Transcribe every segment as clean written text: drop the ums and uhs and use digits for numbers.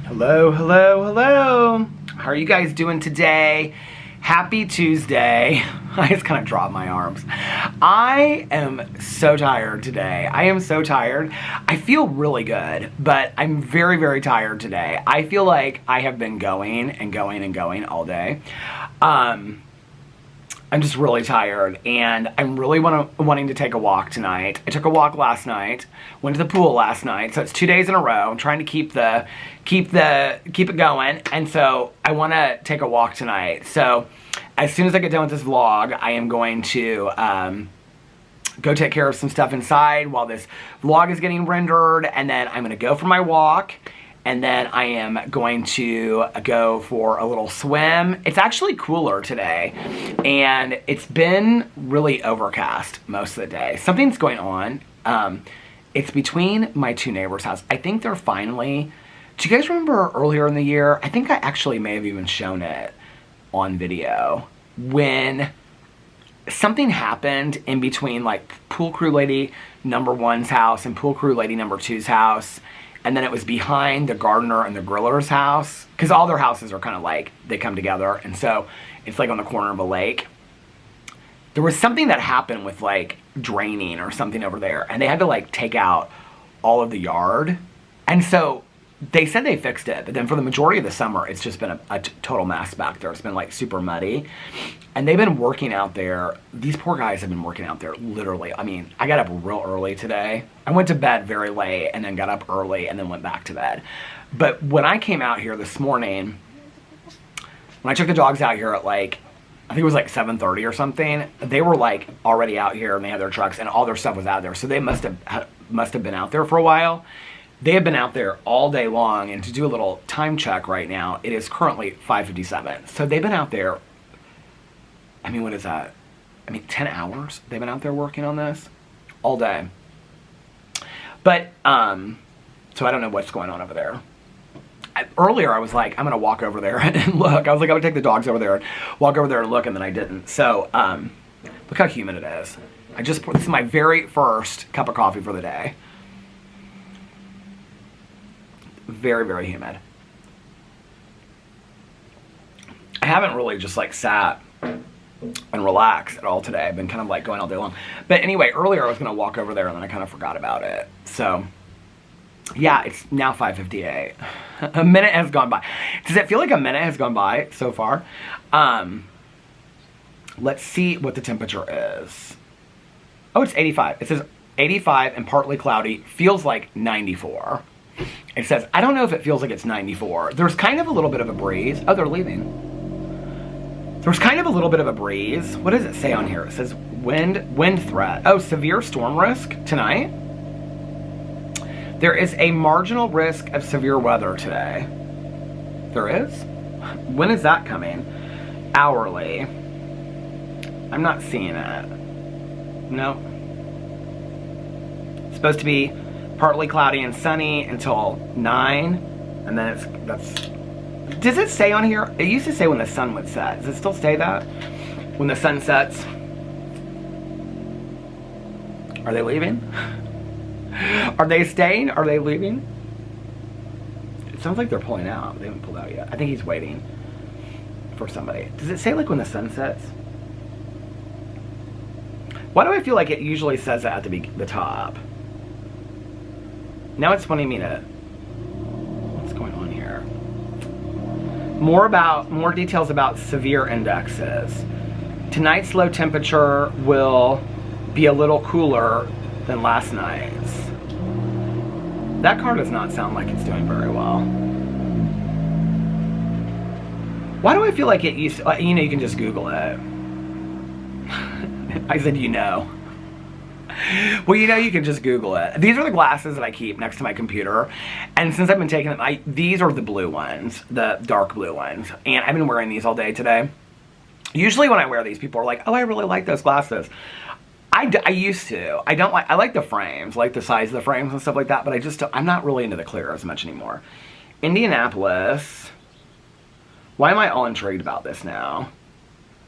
Hello, hello, hello. How are you guys doing today? Happy Tuesday. I just kind of dropped my arms. I am so tired today. I am so tired. I feel really good, but I'm very, very tired today. I feel like I have been going and going and going all day. I'm just really tired, and I'm really wanting to take a walk tonight. I took a walk last night, went to the pool last night, so it's 2 days in a row. I'm trying to keep it going, and so I want to take a walk tonight. So as soon as I get done with this vlog, I am going to go take care of some stuff inside while this vlog is getting rendered, and then I'm going to go for my walk. And then I am going to go for a little swim. It's actually cooler today, and it's been really overcast most of the day. Something's going on. It's between my two neighbors' house. I think they're finally... Do you guys remember earlier in the year? I think I actually may have even shown it on video. When something happened in between like pool crew lady number 1's house and pool crew lady number 2's house. And then it was behind the gardener and the griller's house. Because all their houses are kind of like, they come together. And so it's like on the corner of a lake. There was something that happened with like draining or something over there. And they had to like take out all of the yard. And so they said they fixed it. But then for the majority of the summer, it's just been a total mess back there. It's been like super muddy. And they've been working out there. These poor guys have been working out there literally. I mean, I got up real early today. I went to bed very late and then got up early and then went back to bed. But when I came out here this morning, when I took the dogs out here at like, I think it was like 7:30 or something, they were like already out here and they had their trucks and all their stuff was out there. So they must have been out there for a while. They have been out there all day long, and to do a little time check right now, it is currently 5:57. So they've been out there, I mean, what is that? I mean, 10 hours they've been out there working on this all day. But, so I don't know what's going on over there. Earlier I was like, I'm going to walk over there and look. I was like, I'm going to take the dogs over there and walk over there and look, and then I didn't. So, look how humid it is. This is my very first cup of coffee for the day. Very, very humid. I haven't really just like sat and relaxed at all today. I've been kind of like going all day long. But anyway, earlier I was going to walk over there and then I kind of forgot about it. So yeah, it's now 5:58. A minute has gone by. Does it feel like a minute has gone by so far? Let's see what the temperature is. Oh, it's 85. It says 85 and partly cloudy. Feels like 94. It says, I don't know if it feels like it's 94. There's kind of a little bit of a breeze. Oh, they're leaving. There's kind of a little bit of a breeze. What does it say on here? It says wind threat. Oh, severe storm risk tonight. There is a marginal risk of severe weather today. There is? When is that coming? Hourly. I'm not seeing it. No. It's supposed to be partly cloudy and sunny until 9, and then that's... Does it say on here? It used to say when the sun would set. Does it still say that? When the sun sets? Are they leaving? Are they staying? Are they leaving? It sounds like they're pulling out. They haven't pulled out yet. I think he's waiting for somebody. Does it say like when the sun sets? Why do I feel like it usually says that at the top? Now it's wanting me to... What's going on here? More details about severe indexes. Tonight's low temperature will be a little cooler than last night's. That car does not sound like it's doing very well. Why do I feel like it used to... You know, you can just Google it. I said you know. Well, you know, you can just Google it. These are the glasses that I keep next to my computer. And since I've been taking them, these are the blue ones, the dark blue ones. And I've been wearing these all day today. Usually when I wear these, people are like, oh, I really like those glasses. I used to. I like the frames, like the size of the frames and stuff like that. But I'm not really into the clear as much anymore. Indianapolis. Why am I all intrigued about this now?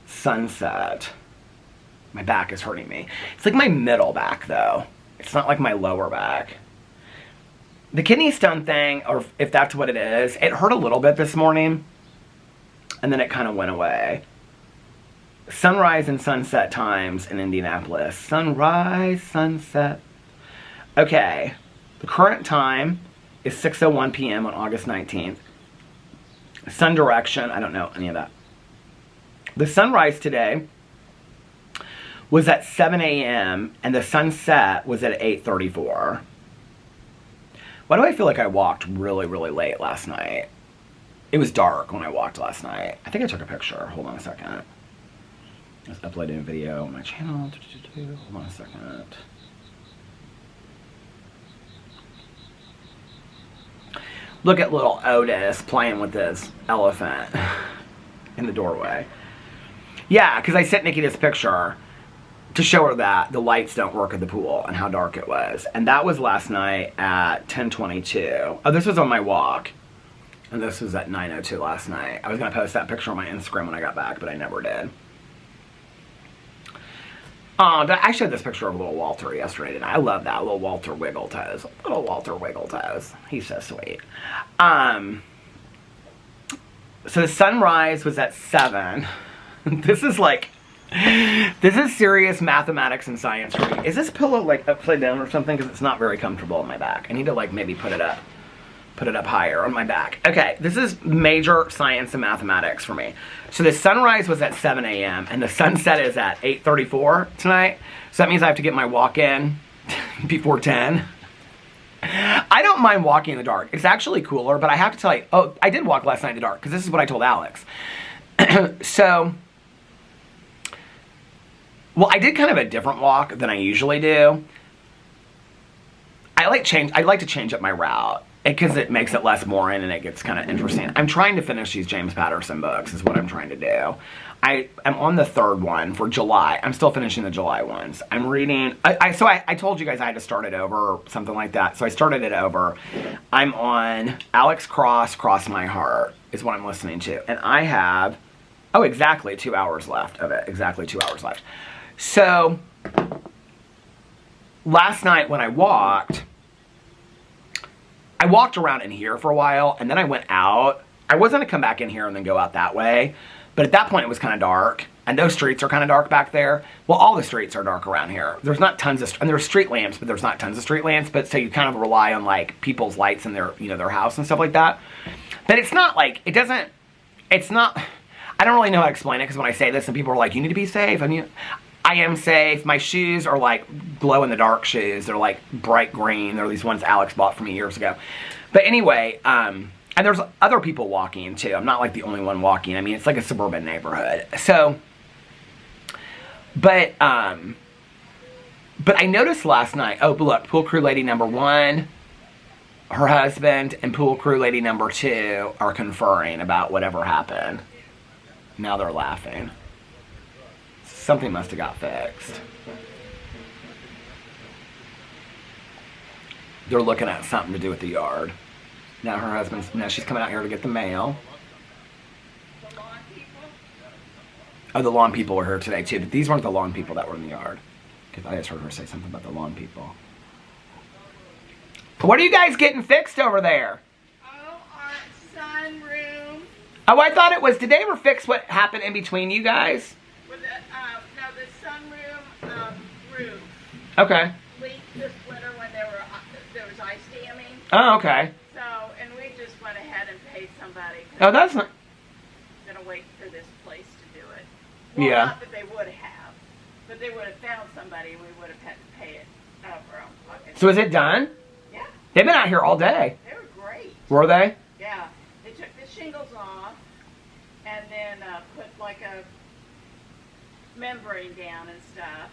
Sunset. My back is hurting me. It's like my middle back, though. It's not like my lower back. the kidney stone thing, or if that's what it is, it hurt a little bit this morning, and then it kind of went away. Sunrise and sunset times in Indianapolis. Sunrise, sunset. Okay, the current time is 6:01 p.m. on August 19th. Sun direction, I don't know any of that. The sunrise today was at 7 a.m. and the sunset was at 8:34. Why do I feel like I walked really, really late last night? It was dark when I walked last night. I think I took a picture. Hold on a second. I was uploading a video on my channel. Hold on a second. Look at little Otis playing with this elephant in the doorway. Yeah, because I sent Nikki this picture to show her that the lights don't work at the pool and how dark it was. And that was last night at 10:22. Oh, this was on my walk. And this was at 9:02 last night. I was going to post that picture on my Instagram when I got back, but I never did. Oh, I showed this picture of little Walter yesterday, didn't I? I love that. Little Walter Wiggle Toes. Little Walter Wiggle Toes. He's so sweet. So the sunrise was at 7. This is serious mathematics and science for me. Is this pillow like upside down or something? Because it's not very comfortable on my back. I need to like maybe put it up higher on my back. Okay, this is major science and mathematics for me. So the sunrise was at 7 a.m. and the sunset is at 8:34 tonight. So that means I have to get my walk in before 10. I don't mind walking in the dark. It's actually cooler, but I have to tell you, oh, I did walk last night in the dark because this is what I told Alex. So, well, I did kind of a different walk than I usually do. I like to change up my route because it makes it less boring and it gets kind of interesting. I'm trying to finish these James Patterson books is what I'm trying to do. I'm on the 3rd one for July. I'm still finishing the July ones. I'm reading, I told you guys I had to start it over or something like that. So I started it over. I'm on Alex Cross, Cross My Heart is what I'm listening to. And I have, exactly 2 hours left of it. Exactly 2 hours left. So last night when I walked around in here for a while, and then I went out. I was going to come back in here and then go out that way, but at that point it was kind of dark, and those streets are kind of dark back there. Well, all the streets are dark around here. There's not tons of, and there's street lamps, but there's not tons of street lamps, but so you kind of rely on like people's lights in their, their house and stuff like that. But it's not like, it's not, I don't really know how to explain it, because when I say this and people are like, you need to be safe, I mean, I am safe. My shoes are like glow-in-the-dark shoes. They're like bright green. They're these ones Alex bought for me years ago. But anyway, and there's other people walking too. I'm not like the only one walking. I mean, it's like a suburban neighborhood. So, but I noticed last night, oh, look, pool crew lady number 1, her husband, and pool crew lady number 2 are conferring about whatever happened. Now they're laughing. Something must have got fixed. They're looking at something to do with the yard. Now she's coming out here to get the mail. Oh, the lawn people were here today too, but these weren't the lawn people that were in the yard. Because I just heard her say something about the lawn people. What are you guys getting fixed over there? Oh, our sunroom. Oh, I thought it was, did they ever fix what happened in between you guys? No, the sunroom roof Okay. leaked this winter when there was ice damming. Oh, okay. So, and we just went ahead and paid somebody. Oh, that's not... Going to wait for this place to do it. Well, Yeah. Not that they would have, but they would have found somebody and we would have had to pay it out of our own pocket. So is it done? Yeah. They've been out here all day. They were great. Were they? Yeah. They took the shingles off and then put like a membrane down and stuff.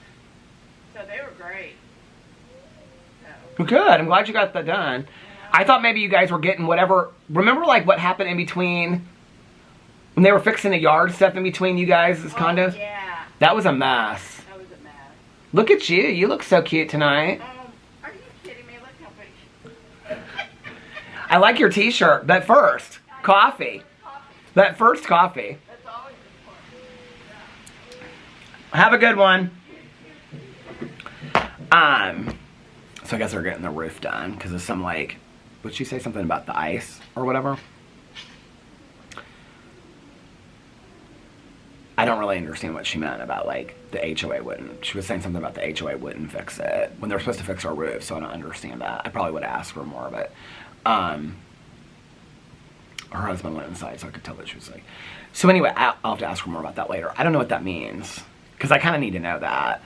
So they were great. So. Good. I'm glad you got that done. I thought maybe you guys were getting whatever. Remember like what happened in between when they were fixing the yard stuff in between you guys' condos? Yeah. That was a mess. That was a mess. Look at you. You look so cute tonight. Are you kidding me? Look how big. I like your t-shirt. But first, coffee. That first coffee. That's always important. Yeah. Have a good one. So I guess they're getting the roof done because of some like would she say something about the ice or whatever? I don't really understand what she meant about, like, the HOA wouldn't. She was saying something about the HOA wouldn't fix it when they're supposed to fix our roof, so I don't understand that. I probably would ask her more, but, her husband went inside, so I could tell that she was like... So anyway, I'll have to ask her more about that later. I don't know what that means, because I kind of need to know that.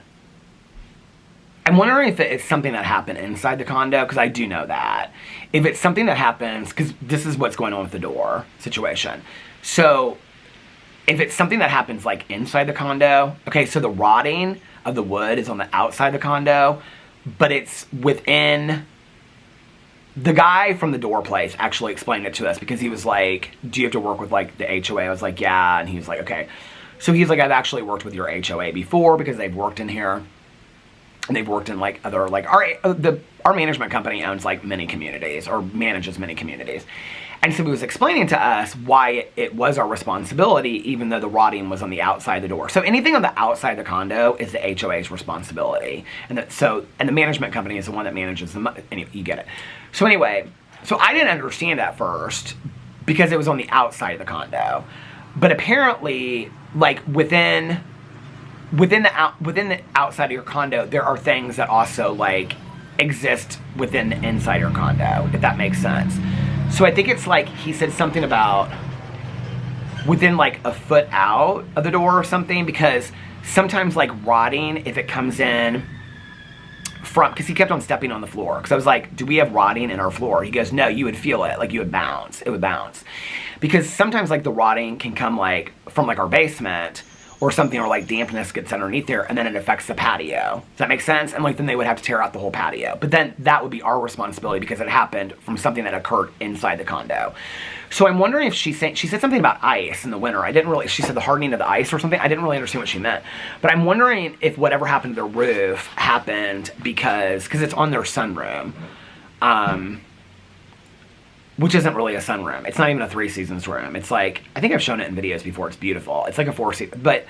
I'm wondering if it's something that happened inside the condo, because I do know that. If it's something that happens, because this is what's going on with the door situation. So... if it's something that happens, like, inside the condo, okay, so the rotting of the wood is on the outside of the condo, but it's within... The guy from the door place actually explained it to us, because he was like, do you have to work with, like, the HOA? I was like, yeah, and he was like, okay. So he's like, I've actually worked with your HOA before, because they've worked in here, and they've worked in, like, other, like, our management company owns, like, many communities, or manages many communities. And so he was explaining to us why it was our responsibility, even though the rotting was on the outside of the door. So anything on the outside of the condo is the HOA's responsibility. And the management company is the one that manages the anyway, you get it. So anyway, so I didn't understand at first because it was on the outside of the condo. But apparently, like, within the outside of your condo, there are things that also, like, exist within the inside of your condo, if that makes sense. So I think it's like, he said something about within, like, a foot out of the door or something, because sometimes, like, rotting, if it comes in from, because he kept on stepping on the floor, because I was like, do we have rotting in our floor? He goes, no, you would feel it, like, you would bounce, it would bounce. Because sometimes, like, the rotting can come, like, from, like, our basement, or something, or, like, dampness gets underneath there, and then it affects the patio. Does that make sense? And, like, then they would have to tear out the whole patio. But then that would be our responsibility, because it happened from something that occurred inside the condo. So I'm wondering if she said something about ice in the winter. She said the hardening of the ice or something. I didn't really understand what she meant. But I'm wondering if whatever happened to the roof happened because it's on their sunroom. Which isn't really a sunroom. It's not even a 3 seasons room. It's like, I think I've shown it in videos before. It's beautiful. It's like a 4 season, but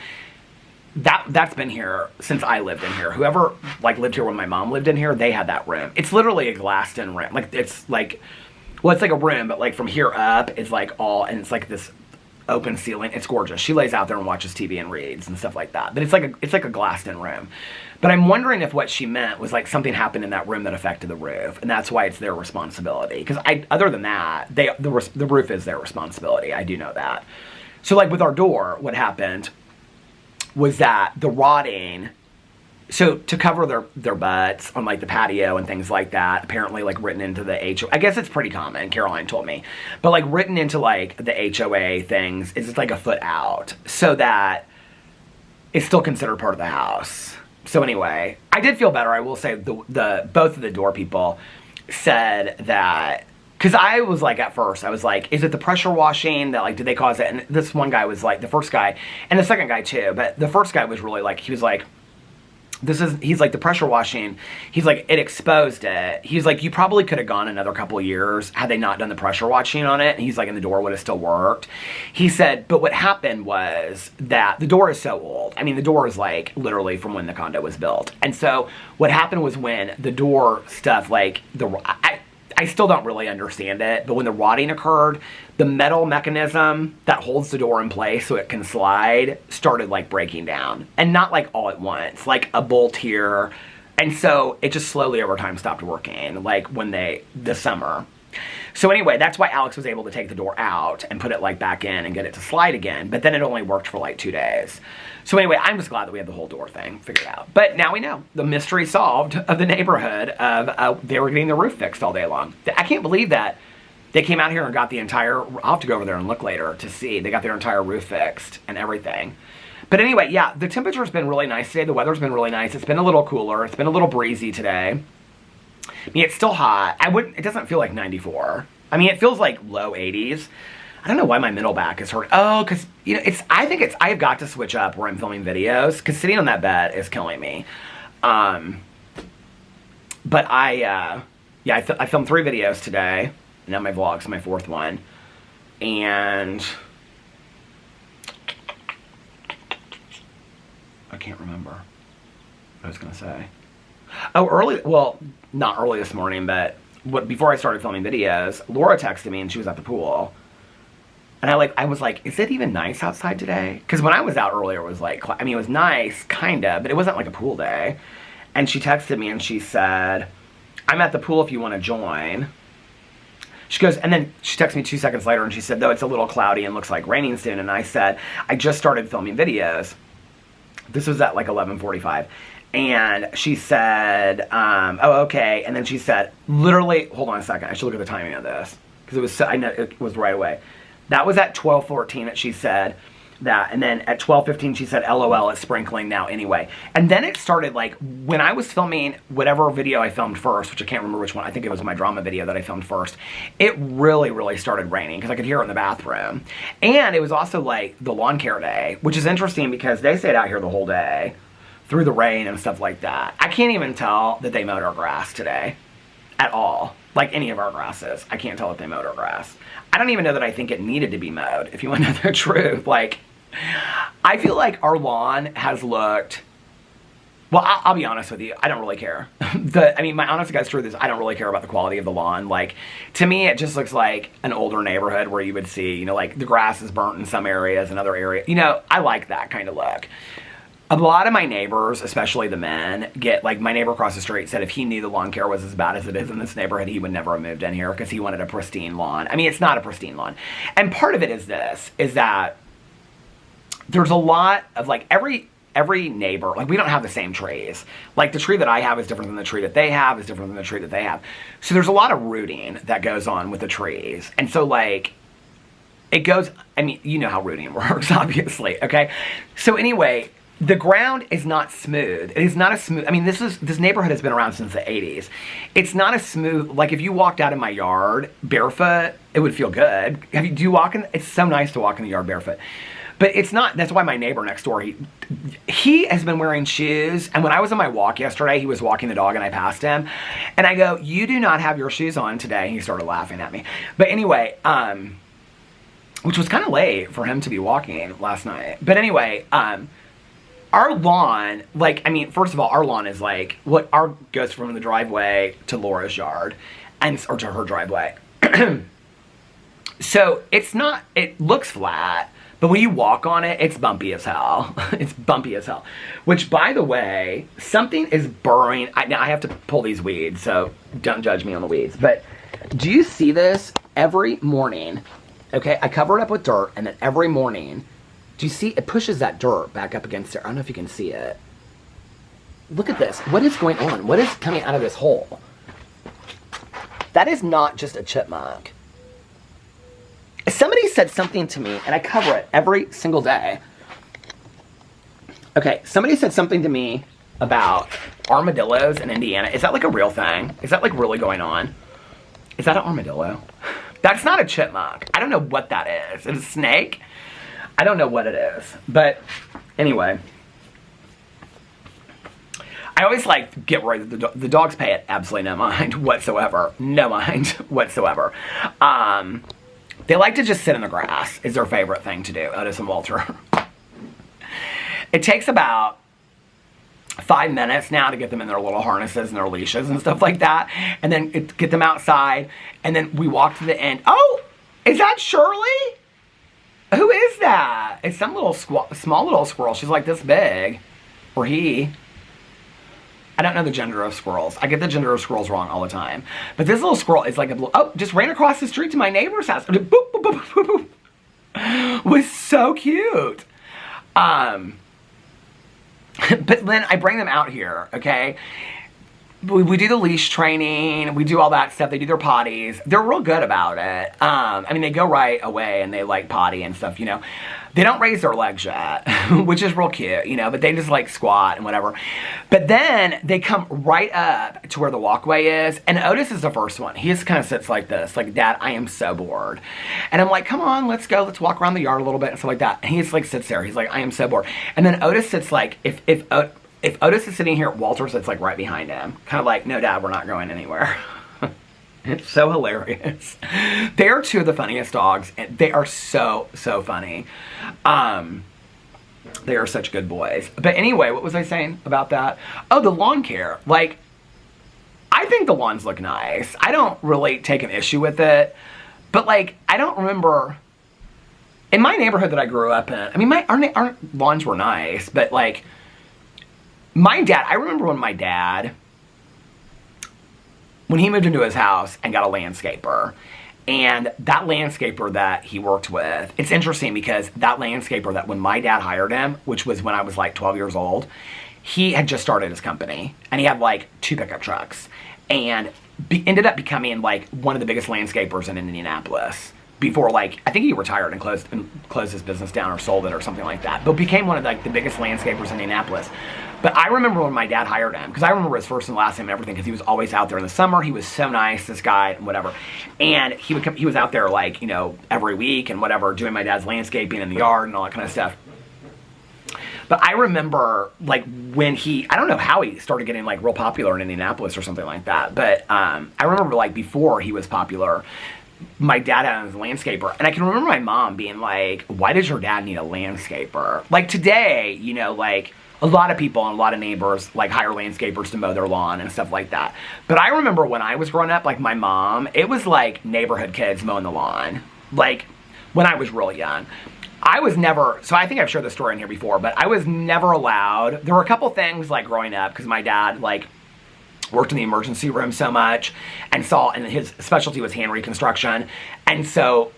that's been here since I lived in here. Whoever, like, lived here when my mom lived in here, they had that room. It's literally a glassed-in room. Like, it's like, well, it's like a room, but, like, from here up, it's like all, and it's like this open ceiling. It's gorgeous. She lays out there and watches TV and reads and stuff like that. But it's like a glassed-in room. But I'm wondering if what she meant was, like, something happened in that room that affected the roof, and that's why it's their responsibility. Because other than that, the roof is their responsibility. I do know that. So, like, with our door, what happened was that the rotting, so to cover their butts on, like, the patio and things like that, apparently, like, written into the HOA, I guess it's pretty common, Caroline told me, but, like, written into, like, the HOA things is just, like, a foot out, so that it's still considered part of the house. So anyway, I did feel better. I will say both of the door people said that, because I was like, at first, I was like, is it the pressure washing that, like, did they cause it? And this one guy was like, the first guy, and the second guy too, but the first guy was really like, he was like, he's like, the pressure washing, he's like, it exposed it. He's like, you probably could have gone another couple of years had they not done the pressure washing on it. And he's like, and the door would have still worked. He said, but what happened was that the door is so old. I mean, the door is, like, literally from when the condo was built. And so what happened was when the door stuff, like, I still don't really understand it, but when the rotting occurred, the metal mechanism that holds the door in place so it can slide started, like, breaking down. And not, like, all at once, like a bolt here. And so it just slowly over time stopped working, like, this summer. So anyway, that's why Alex was able to take the door out and put it, like, back in and get it to slide again. But then it only worked for, like, 2 days. So anyway, I'm just glad that we have the whole door thing figured out. But now we know. The mystery solved of the neighborhood of they were getting the roof fixed all day long. I can't believe that they came out here and got the entire... I'll have to go over there and look later to see. They got their entire roof fixed and everything. But anyway, yeah, the temperature's been really nice today. The weather's been really nice. It's been a little cooler. It's been a little breezy today. I mean, it's still hot. It doesn't feel like 94. I mean, it feels like low 80s. I don't know why my middle back is hurt. Oh, because, you know, I've got to switch up where I'm filming videos, because sitting on that bed is killing me. But I filmed 3 videos today. And now my vlog's my 4th one. And I can't remember what I was going to say. Oh, not early this morning, but before I started filming videos, Laura texted me and she was at the pool. And I was like, is it even nice outside today? Because when I was out earlier, it was like, I mean, it was nice, kind of, but it wasn't like a pool day. And she texted me and she said, I'm at the pool if you want to join. She goes, and then she texted me 2 seconds later and she said, though it's a little cloudy and looks like raining soon. And I said, I just started filming videos. This was at like 11:45. And she said, oh, okay. And then she said, literally, hold on a second. I should look at the timing of this. Because it was, I know it was right away. That was at 12:14 that she said that. And then at 12:15 she said, LOL, it's sprinkling now anyway. And then it started like, when I was filming whatever video I filmed first, which I can't remember which one, I think it was my drama video that I filmed first, it really, really started raining because I could hear it in the bathroom. And it was also like the lawn care day, which is interesting because they stayed out here the whole day through the rain and stuff like that. I can't even tell that they mowed our grass today at all. Like any of our grasses. I can't tell if they mowed our grass. I don't even know that I think it needed to be mowed, if you want to know the truth. Like, I feel like our lawn has looked, well, I'll be honest with you, I don't really care. I mean, my honest to God's truth is I don't really care about the quality of the lawn. Like, to me, it just looks like an older neighborhood where you would see, you know, like the grass is burnt in some areas and other areas. You know, I like that kind of look. A lot of my neighbors, especially the men, get, like, my neighbor across the street said if he knew the lawn care was as bad as it is in this neighborhood, he would never have moved in here because he wanted a pristine lawn. I mean, it's not a pristine lawn. And part of it is this, is that there's a lot of, like, every neighbor, like, we don't have the same trees. Like, the tree that I have is different than the tree that they have, is different than the tree that they have. So there's a lot of rooting that goes on with the trees. And so, like, it goes, I mean, you know how rooting works, obviously, okay? So anyway, the ground is not smooth. It is not a smooth, I mean, this neighborhood has been around since the 80s. It's not a smooth, like if you walked out in my yard barefoot, it would feel good. Do you walk in, it's so nice to walk in the yard barefoot. But it's not, that's why my neighbor next door, he has been wearing shoes. And when I was on my walk yesterday, he was walking the dog and I passed him. And I go, you do not have your shoes on today. And he started laughing at me. But anyway, which was kind of late for him to be walking last night. But anyway, our lawn, like, I mean, first of all, our lawn is like, goes from the driveway to Laura's yard, or to her driveway. So it's not, it looks flat, but when you walk on it, it's bumpy as hell. It's bumpy as hell. Which, by the way, something is burrowing. Now, I have to pull these weeds, so don't judge me on the weeds. But do you see this? Every morning, okay, I cover it up with dirt, and then every morning, do you see, it pushes that dirt back up against there. I don't know if you can see it. Look at this. What is going on? What is coming out of this hole? That is not just a chipmunk. Somebody said something to me, and I cover it every single day. Okay, somebody said something to me about armadillos in Indiana. Is that like a real thing? Is that like really going on? Is that an armadillo? That's not a chipmunk. I don't know what that is. Is it a snake? I don't know what it is, but anyway, I always like get rid of the dogs pay it absolutely no mind whatsoever. No mind whatsoever. They like to just sit in the grass is their favorite thing to do, Otis and Walter. It takes about 5 minutes now to get them in their little harnesses and their leashes and stuff like that, and then get them outside, and then we walk to the end. Oh, is that Shirley? Who is that? It's some little small little squirrel. She's like this big. Or he. I don't know the gender of squirrels. I get the gender of squirrels wrong all the time. But this little squirrel is like just ran across the street to my neighbor's house. Boop, boop, boop, boop, boop, boop. Was so cute. But then I bring them out here, okay? We do the leash training, we do all that stuff, they do their potties. They're real good about it. I mean, they go right away and they like potty and stuff, you know. They don't raise their legs yet, which is real cute, you know, but they just like squat and whatever. But then they come right up to where the walkway is, and Otis is the first one. He just kind of sits like this, like, Dad, I am so bored. And I'm like, come on, let's go, let's walk around the yard a little bit and stuff like that. And he just like sits there, he's like, I am so bored. And then Otis sits like, if Otis is sitting here, Walter sits like right behind him. Kind of like, no, Dad, we're not going anywhere. It's so hilarious. They are two of the funniest dogs, and they are so, so funny. They are such good boys. But anyway, what was I saying about that? Oh, the lawn care. Like, I think the lawns look nice. I don't really take an issue with it. But, like, I don't remember... In my neighborhood that I grew up in, I mean, our lawns were nice, but, like, my dad... I remember when my dad... When he moved into his house and got a landscaper, and that landscaper that he worked with, it's interesting because that landscaper that when my dad hired him, which was when I was like 12 years old, he had just started his company, and he had like 2 pickup trucks, and ended up becoming like one of the biggest landscapers in Indianapolis. Before, like, I think he retired and closed his business down or sold it or something like that, but became one of like the biggest landscapers in Indianapolis. But I remember when my dad hired him, because I remember his first and last name and everything, because he was always out there in the summer. He was so nice, this guy, and whatever. And he was out there, like, you know, every week and whatever, doing my dad's landscaping in the yard and all that kind of stuff. But I remember, like, when I don't know how he started getting, like, real popular in Indianapolis or something like that. But I remember, like, before he was popular, my dad had a landscaper. And I can remember my mom being like, why does your dad need a landscaper? Like, today, you know, like... A lot of people and a lot of neighbors like hire landscapers to mow their lawn and stuff like that. But I remember when I was growing up, like my mom, it was like neighborhood kids mowing the lawn. Like when I was really young. I was never, so I think I've shared this story in here before, but I was never allowed. There were a couple things like growing up because my dad like worked in the emergency room so much and his specialty was hand reconstruction. And so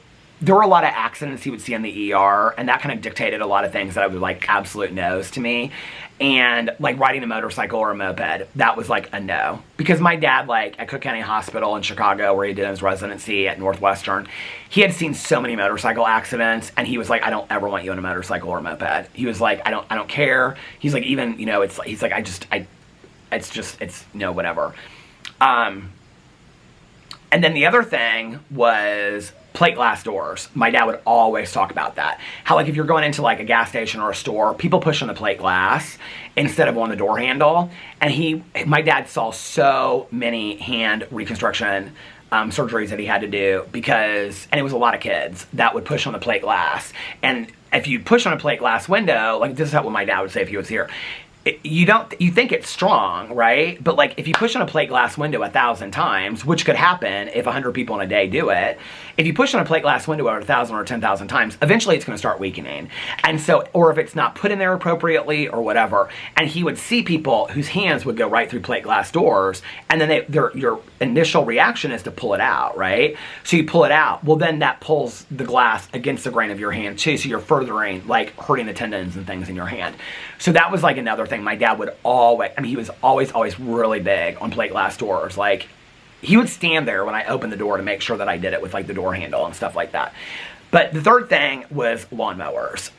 there were a lot of accidents he would see in the ER, and that kind of dictated a lot of things that I would like absolute no's to me. And like riding a motorcycle or a moped, that was like a no. Because my dad, like at Cook County Hospital in Chicago, where he did his residency at Northwestern, he had seen so many motorcycle accidents, and he was like, I don't ever want you on a motorcycle or a moped. He was like, I don't care. He's like, even, you know, he's like, it's no, whatever. And then the other thing was plate glass doors. My dad would always talk about that. How like if you're going into like a gas station or a store, people push on the plate glass instead of on the door handle. And my dad saw so many hand reconstruction surgeries that he had to do and it was a lot of kids that would push on the plate glass. And if you push on a plate glass window, like this is what my dad would say if he was here, you think it's strong, right? But like if you push on a plate glass window 1,000 times, which could happen if 100 people in a day do it, if you push on a plate glass window 1,000 or 10,000 times, eventually it's going to start weakening. And so, or if it's not put in there appropriately or whatever, and he would see people whose hands would go right through plate glass doors, and then your initial reaction is to pull it out, right? So you pull it out, well then that pulls the glass against the grain of your hand too, so you're furthering, like hurting the tendons and things in your hand. So that was like another thing. My dad would he was always really big on plate glass doors. Like, he would stand there when I opened the door to make sure that I did it with like the door handle and stuff like that. But the third thing was lawnmowers.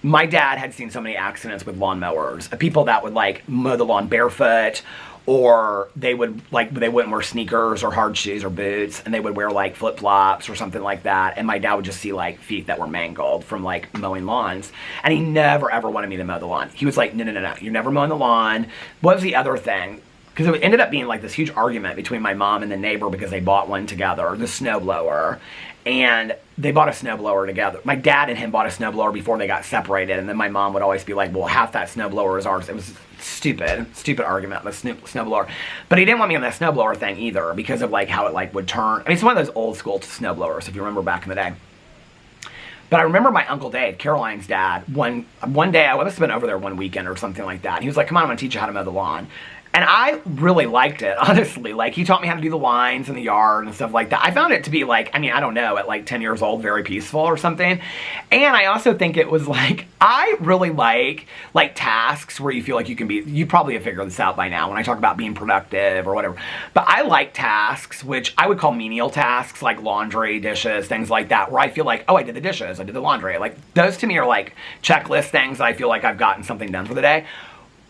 My dad had seen so many accidents with lawnmowers. People that would like mow the lawn barefoot, or they wouldn't wear sneakers or hard shoes or boots, and they would wear like flip-flops or something like that. And my dad would just see like feet that were mangled from like mowing lawns. And he never ever wanted me to mow the lawn. He was like, no, you're never mowing the lawn. What was the other thing? Because it ended up being like this huge argument between my mom and the neighbor because they bought one together, the snowblower. And they bought a snowblower together. My dad and him bought a snowblower before they got separated, and then my mom would always be like, well, half that snowblower is ours. It was stupid argument with snowblower. But he didn't want me on that snowblower thing either because of like how it like would turn. I mean, it's one of those old school snowblowers, if you remember back in the day. But I remember my Uncle Dave, Caroline's dad, one day, I must have been over there one weekend or something like that. He was like, come on, I'm going to teach you how to mow the lawn. And I really liked it, honestly. Like, he taught me how to do the lines in the yard and stuff like that. I found it to be like, I mean, I don't know, at like 10 years old, very peaceful or something. And I also think it was like, I really like tasks where you feel like you probably have figured this out by now when I talk about being productive or whatever. But I like tasks, which I would call menial tasks, like laundry, dishes, things like that, where I feel like, oh, I did the dishes, I did the laundry. Like, those to me are like checklist things that I feel like I've gotten something done for the day.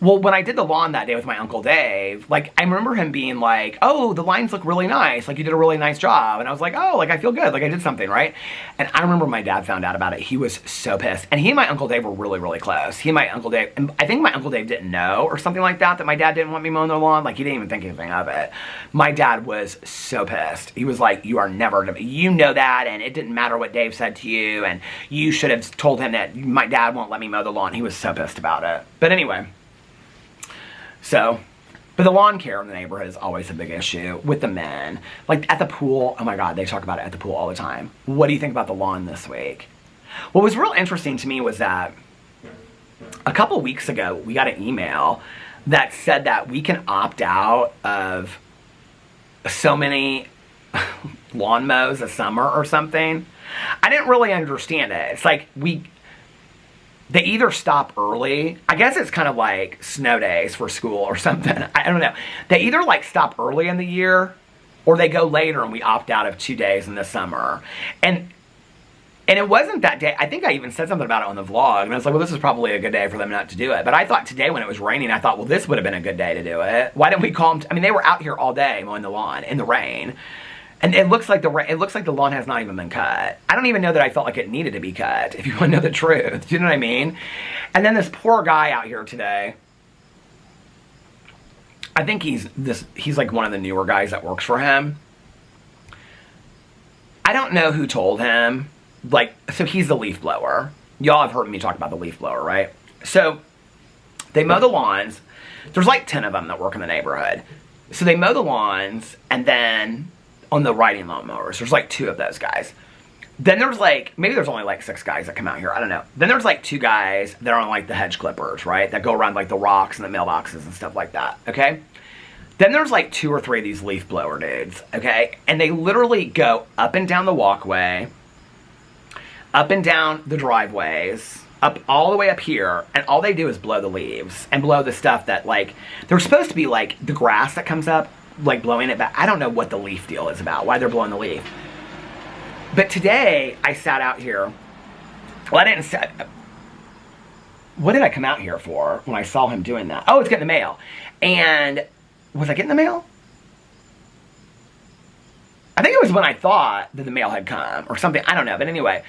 Well, when I did the lawn that day with my Uncle Dave, like, I remember him being like, oh, the lines look really nice. Like, you did a really nice job. And I was like, oh, like, I feel good. Like, I did something, right? And I remember my dad found out about it. He was so pissed. And he and my Uncle Dave were really, really close. He and my Uncle Dave, and I think my Uncle Dave didn't know or something like that my dad didn't want me mowing their lawn. Like, he didn't even think anything of it. My dad was so pissed. He was like, you are never, you know that, and it didn't matter what Dave said to you, and you should have told him that my dad won't let me mow the lawn. He was so pissed about it. But anyway. So, But the lawn care in the neighborhood is always a big issue with the men. Like at the pool, oh my God, they talk about it at the pool all the time. What do you think about the lawn this week? What was real interesting to me was that a couple weeks ago, we got an email that said that we can opt out of so many lawn mows a summer or something. I didn't really understand it. It's like they either stop early. I guess it's kind of like snow days for school or something. I don't know. They either like stop early in the year or they go later and we opt out of 2 days in the summer. And it wasn't that day. I think I even said something about it on the vlog. And I was like, well, this is probably a good day for them not to do it. But I thought today when it was raining, I thought, well, this would have been a good day to do it. Why didn't we call them? I mean, they were out here all day mowing the lawn in the rain. And it looks like the lawn has not even been cut. I don't even know that I felt like it needed to be cut, if you want to know the truth. Do you know what I mean? And then this poor guy out here today, I think he's like one of the newer guys that works for him. I don't know who told him. Like, so he's the leaf blower. Y'all have heard me talk about the leaf blower, right? So they mow the lawns. There's like 10 of them that work in the neighborhood. So they mow the lawns, and then on the riding lawnmowers, there's like 2 of those guys. Then there's like, maybe there's only like 6 guys that come out here. I don't know. Then there's like 2 guys that are on like the hedge clippers, right? That go around like the rocks and the mailboxes and stuff like that, okay? Then there's like 2 or 3 of these leaf blower dudes, okay? And they literally go up and down the walkway, up and down the driveways, up all the way up here, and all they do is blow the leaves and blow the stuff that like, they're supposed to be like the grass that comes up, like blowing it back. I don't know what the leaf deal is about, why they're blowing the leaf. But today, I sat out here. Well, I didn't sit. What did I come out here for when I saw him doing that? Oh, it's getting the mail. And was I getting the mail? I think it was when I thought that the mail had come or something. I don't know. But anyway,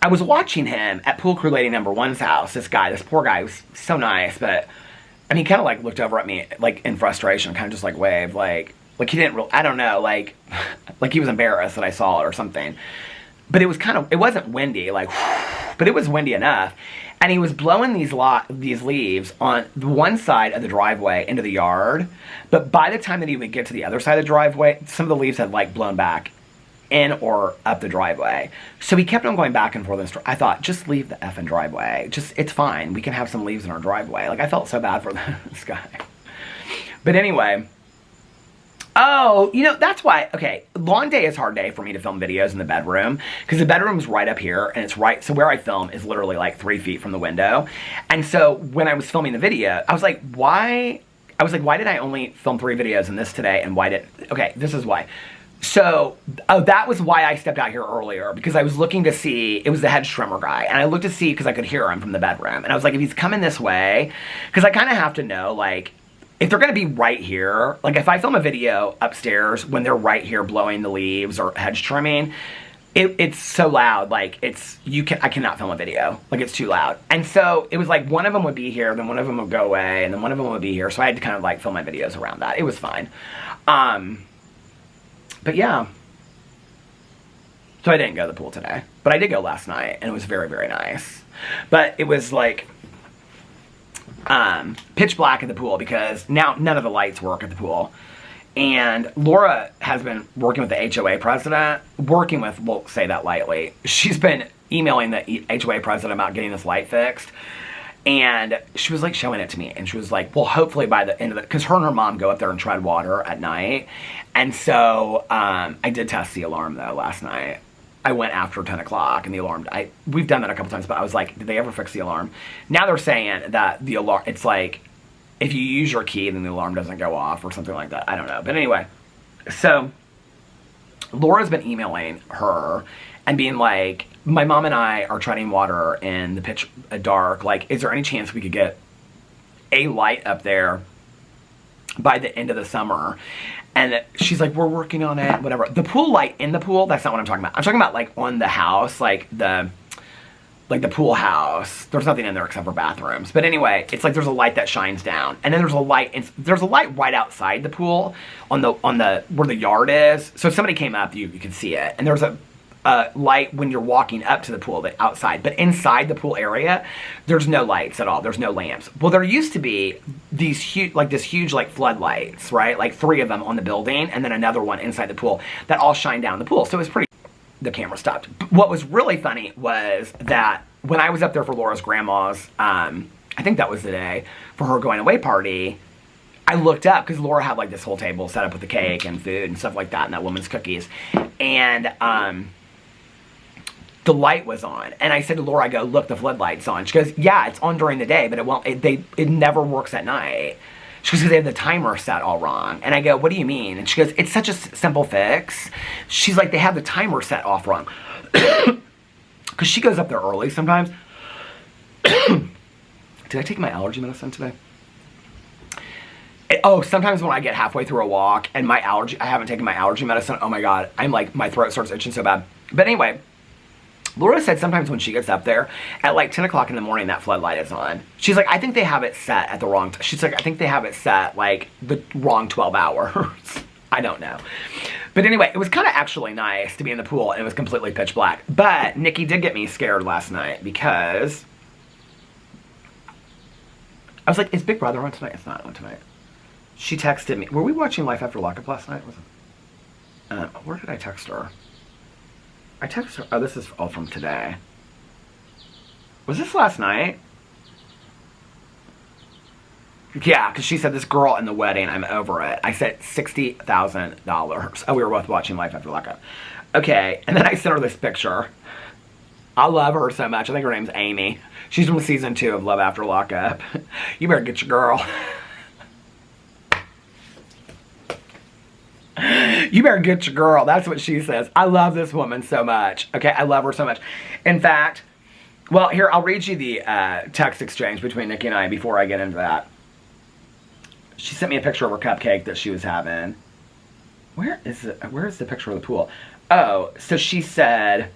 I was watching him at Pool Crew Lady number 1's house. This poor guy was so nice, but and he kind of like looked over at me like in frustration, kind of just like waved, like he didn't really, I don't know, like he was embarrassed that I saw it or something. But it was it wasn't windy, like, but it was windy enough. And he was blowing these leaves on the one side of the driveway into the yard. But by the time that he would get to the other side of the driveway, some of the leaves had like blown back in or up the driveway. So he kept on going back and forth. I thought, just leave the effing driveway. It's fine. We can have some leaves in our driveway. Like, I felt so bad for this guy. But anyway. Oh, you know, that's why, okay, lawn day is hard day for me to film videos in the bedroom, because the bedroom's right up here, and it's right, so where I film is literally like 3 feet from the window. And so when I was filming the video, I was like, why did I only film 3 videos in this today, and okay, this is why. So, that was why I stepped out here earlier, because I was looking to see, it was the hedge trimmer guy, and I looked to see, because I could hear him from the bedroom, and I was like, if he's coming this way, because I kind of have to know, like, if they're going to be right here, like if I film a video upstairs when they're right here blowing the leaves or hedge trimming, it's so loud, like I cannot film a video, like it's too loud. And so it was like one of them would be here, then one of them would go away, and then one of them would be here, so I had to kind of like film my videos around that. It was fine. But yeah. So I didn't go to the pool today, but I did go last night, and it was very, very nice. But it was like pitch black at the pool because now none of the lights work at the pool. And Laura has been working with the HOA president, we'll say that lightly. She's been emailing the HOA president about getting this light fixed. And she was like showing it to me, and she was like, well, hopefully by the end of it, because her and her mom go up there and tread water at night. And so I did test the alarm though last night. I went after 10 o'clock and the alarm, we've done that a couple times, but I was like, did they ever fix the alarm? Now they're saying that the alarm, it's like, if you use your key, then the alarm doesn't go off or something like that. I don't know. But anyway, so Laura's been emailing her and being like, my mom and I are treading water in the pitch dark. Like, is there any chance we could get a light up there by the end of the summer? And she's like, we're working on it, whatever. The pool light in the pool, that's not what I'm talking about. I'm talking about like on the house, like the pool house. There's nothing in there except for bathrooms. But anyway, it's like there's a light that shines down. And then there's a light right outside the pool on the where the yard is. So if somebody came up, you could see it. And there's light when you're walking up to the pool, the outside. But inside the pool area, there's no lights at all. There's no lamps. Well, there used to be these huge, like floodlights, right? Like 3 of them on the building, and then another one inside the pool that all shine down the pool. So it was pretty. The camera stopped. What was really funny was that when I was up there for Laura's grandma's, I think that was the day for her going away party, I looked up because Laura had like this whole table set up with the cake and food and stuff like that, and that woman's cookies, and the light was on, and I said to Laura, I go, look, the floodlight's on. She goes, yeah, it's on during the day, but it never works at night. She goes, because they have the timer set all wrong. And I go, what do you mean? And she goes, it's such a simple fix. She's like, they have the timer set off wrong. Because she goes up there early sometimes. Did I take my allergy medicine today? Sometimes when I get halfway through a walk and I haven't taken my allergy medicine, oh my God, I'm like, my throat starts itching so bad. But anyway, Laura said sometimes when she gets up there, at like 10 o'clock in the morning, that floodlight is on. She's like, I think they have it set at the wrong she's like, I think they have it set like the wrong 12 hours. I don't know. But anyway, it was kind of actually nice to be in the pool, and it was completely pitch black. But Nikki did get me scared last night because I was like, is Big Brother on tonight? It's not on tonight. She texted me. Were we watching Life After Lockup last night? Where did I text her? I texted her. Oh, this is all from today. Was this last night? Yeah, because she said, this girl in the wedding, I'm over it. I said $60,000. Oh, we were both watching Life After Lockup. Okay, and then I sent her this picture. I love her so much. I think her name's Amy. She's from season 2 of Love After Lockup. You better get your girl. You better get your girl. That's what she says. I love this woman so much. Okay, I love her so much. In fact, well, here, I'll read you the text exchange between Nikki and I before I get into that. She sent me a picture of her cupcake that she was having. Where is it? Where is the picture of the pool? Oh, so she said,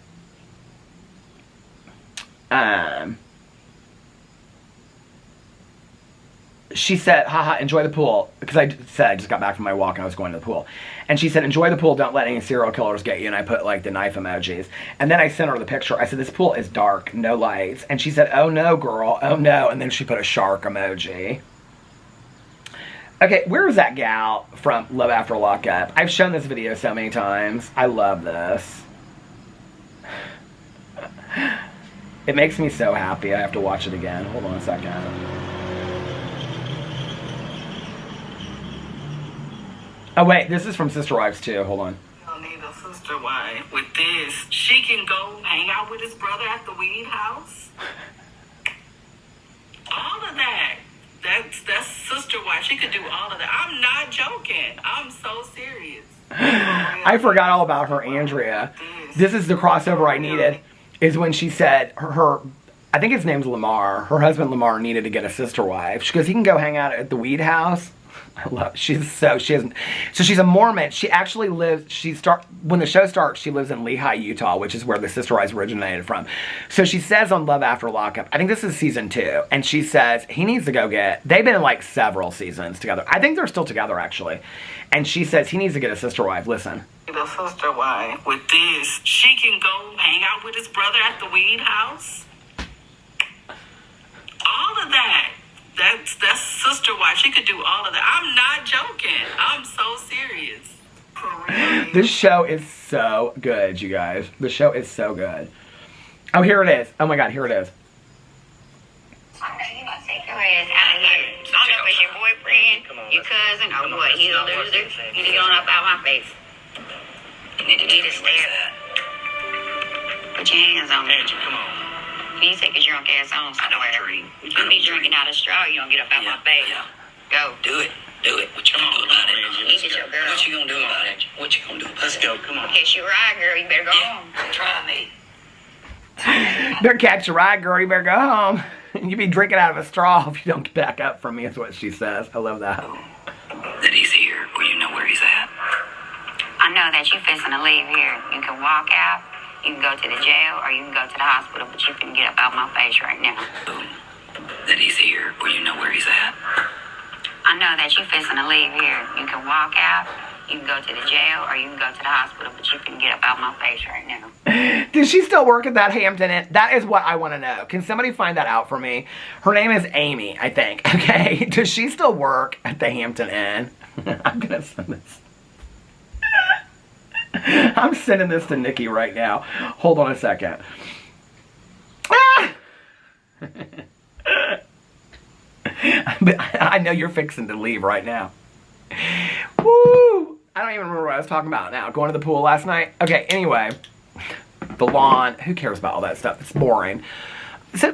she said, haha, enjoy the pool. Because I said I just got back from my walk and I was going to the pool. And she said, enjoy the pool, don't let any serial killers get you. And I put like the knife emojis. And then I sent her the picture. I said, this pool is dark, no lights. And she said, oh no, girl, oh no. And then she put a shark emoji. Okay, where is that gal from Love After Lockup? I've shown this video so many times. I love this. It makes me so happy. I have to watch it again. Hold on a second. Oh wait, this is from Sister Wives too. Hold on. You don't need a sister wife with this. She can go hang out with his brother at the weed house. All of that. That's sister wife. She could do all of that. I'm not joking. I'm so serious. I forgot all about her, Andrea. This is the crossover I needed. Is when she said her I think his name's Lamar. Her husband Lamar needed to get a sister wife. She goes, he can go hang out at the weed house. I love. She's a Mormon. She actually lives. When the show starts, she lives in Lehi, Utah, which is where the Sister Wives originated from. So she says on Love After Lockup, I think this is season 2, and she says he needs to go get. They've been in like several seasons together. I think they're still together actually, and she says he needs to get a sister wife. Listen. The sister wife with this, she can go hang out with his brother at the weed house. All of that. That's sister wife. She could do all of that. I'm not joking. I'm so serious. For real. This show is so good, you guys. The show is so good. Oh, here it is. Oh my God, here it is. You gonna take your ass out of here. I don't know if it's your boyfriend, your cousin, or what. He's a loser. You need to get on up out my face. You need to stay up. Put your hands on me. Angie, come on. You need to take your drunk ass on somewhere. I don't drink. You be drinking out of straw. You don't get up out my face. Yeah. Go. Do it. What you gonna do about it? You get your girl. What you gonna do about it? What you gonna do about it? Let's go. Come on. Catch you ride, girl. You better go home. Try me. Better catch a ride, girl. You better go home. You be drinking out of a straw if you don't get back up from me, is what she says. I love that. That he's here. Well, you know where he's at. I know that you fixing to leave here. You can walk out. You can go to the jail or you can go to the hospital, but you can get up out my face right now. That he's here. Well, you know where he's at. I know that you fixing to leave here. You can walk out. You can go to the jail or you can go to the hospital, but you can get up out my face right now. Does she still work at that Hampton Inn? That is what I want to know. Can somebody find that out for me? Her name is Amy, I think. Okay. Does she still work at the Hampton Inn? I'm going to send this. I'm sending this to Nikki right now. Hold on a second. Ah! But I know you're fixing to leave right now. Woo! I don't even remember what I was talking about now. Going to the pool last night? Okay, anyway. The lawn. Who cares about all that stuff? It's boring. It's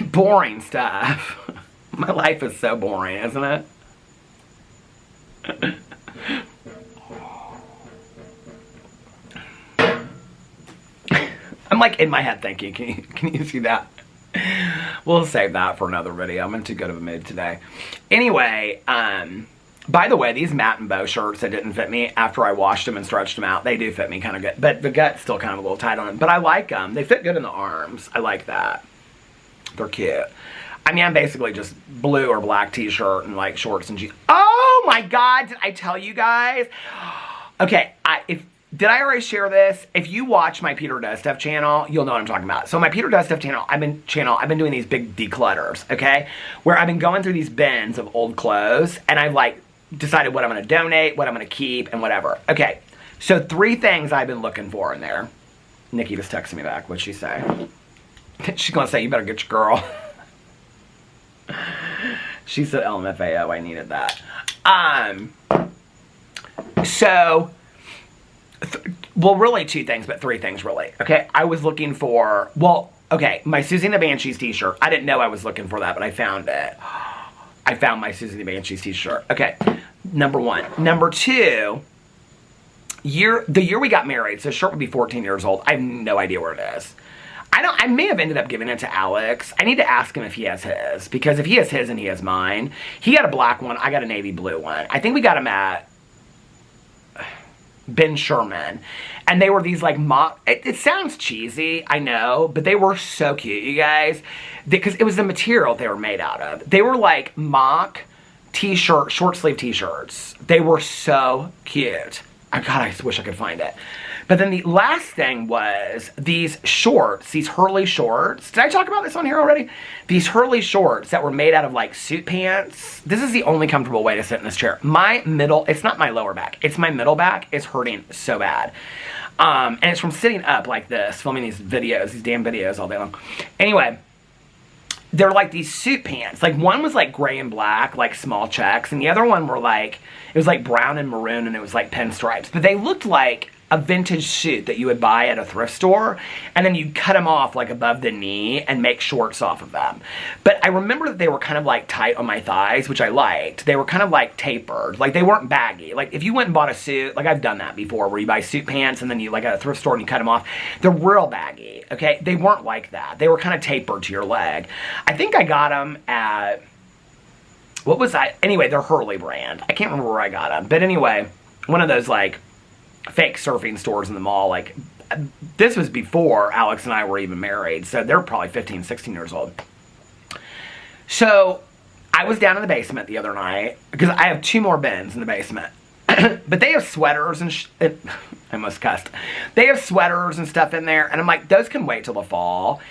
boring stuff. My life is so boring, isn't it? I'm like in my head thinking, can you see that? We'll save that for another video. I'm in too good of a mood today. Anyway, by the way, these Matt and Bow shirts that didn't fit me after I washed them and stretched them out, they do fit me kind of good. But the gut's still kind of a little tight on them. But I like them. They fit good in the arms. I like that. They're cute. I mean, I'm basically just blue or black t-shirt and like shorts and jeans. Oh my God, did I tell you guys? Okay, did I already share this? If you watch my Peter Does Stuff channel, you'll know what I'm talking about. So my Peter Does Stuff channel, I've been doing these big declutters, okay? Where I've been going through these bins of old clothes, and I've like decided what I'm gonna donate, what I'm gonna keep, and whatever. Okay, so 3 things I've been looking for in there. Nikki just texted me back. What'd she say? She's gonna say, you better get your girl. She said LMFAO, I needed that. Well, really 2 things, but 3 things really. Okay, I was looking for, my Susie and the Banshees t-shirt. I didn't know I was looking for that, but I found it. I found my Susie and the Banshees t-shirt. Okay, number 1. Number 2, the year we got married, so the shirt would be 14 years old. I have no idea where it is. I may have ended up giving it to Alex. I need to ask him if he has his, because if he has his and he has mine, he got a black one, I got a navy blue one. I think we got him at Ben Sherman, and they were these like mock, it sounds cheesy, I know, but they were so cute, you guys, because it was the material they were made out of. They were like mock t-shirt, short sleeve t-shirts. They were so cute. Oh God, I wish I could find it. But then the last thing was these shorts, these Hurley shorts. Did I talk about this on here already? These Hurley shorts that were made out of like suit pants. This is the only comfortable way to sit in this chair. It's not my lower back. It's my middle back. It's hurting so bad. And it's from sitting up like this, filming these videos, these damn videos all day long. Anyway, they're like these suit pants. Like one was like gray and black, like small checks. And the other one were like, it was like brown and maroon and it was like pinstripes. But they looked like a vintage suit that you would buy at a thrift store, and then you cut them off like above the knee and make shorts off of them. But I remember that they were kind of like tight on my thighs, which I liked. They were kind of like tapered, like they weren't baggy. Like if you went and bought a suit, like I've done that before, where you buy suit pants and then you like at a thrift store and you cut them off, they're real baggy, okay? They weren't like that. They were kind of tapered to your leg. I think I got them at, what was I? Anyway, they're Hurley brand. I can't remember where I got them, but anyway, one of those like fake surfing stores in the mall. Like this was before Alex and I were even married, so they're probably 15, 16 years old. So I was down in the basement the other night because I have 2 more bins in the basement. But they have sweaters and I almost cussed. They have sweaters and stuff in there, and I'm like, those can wait till the fall.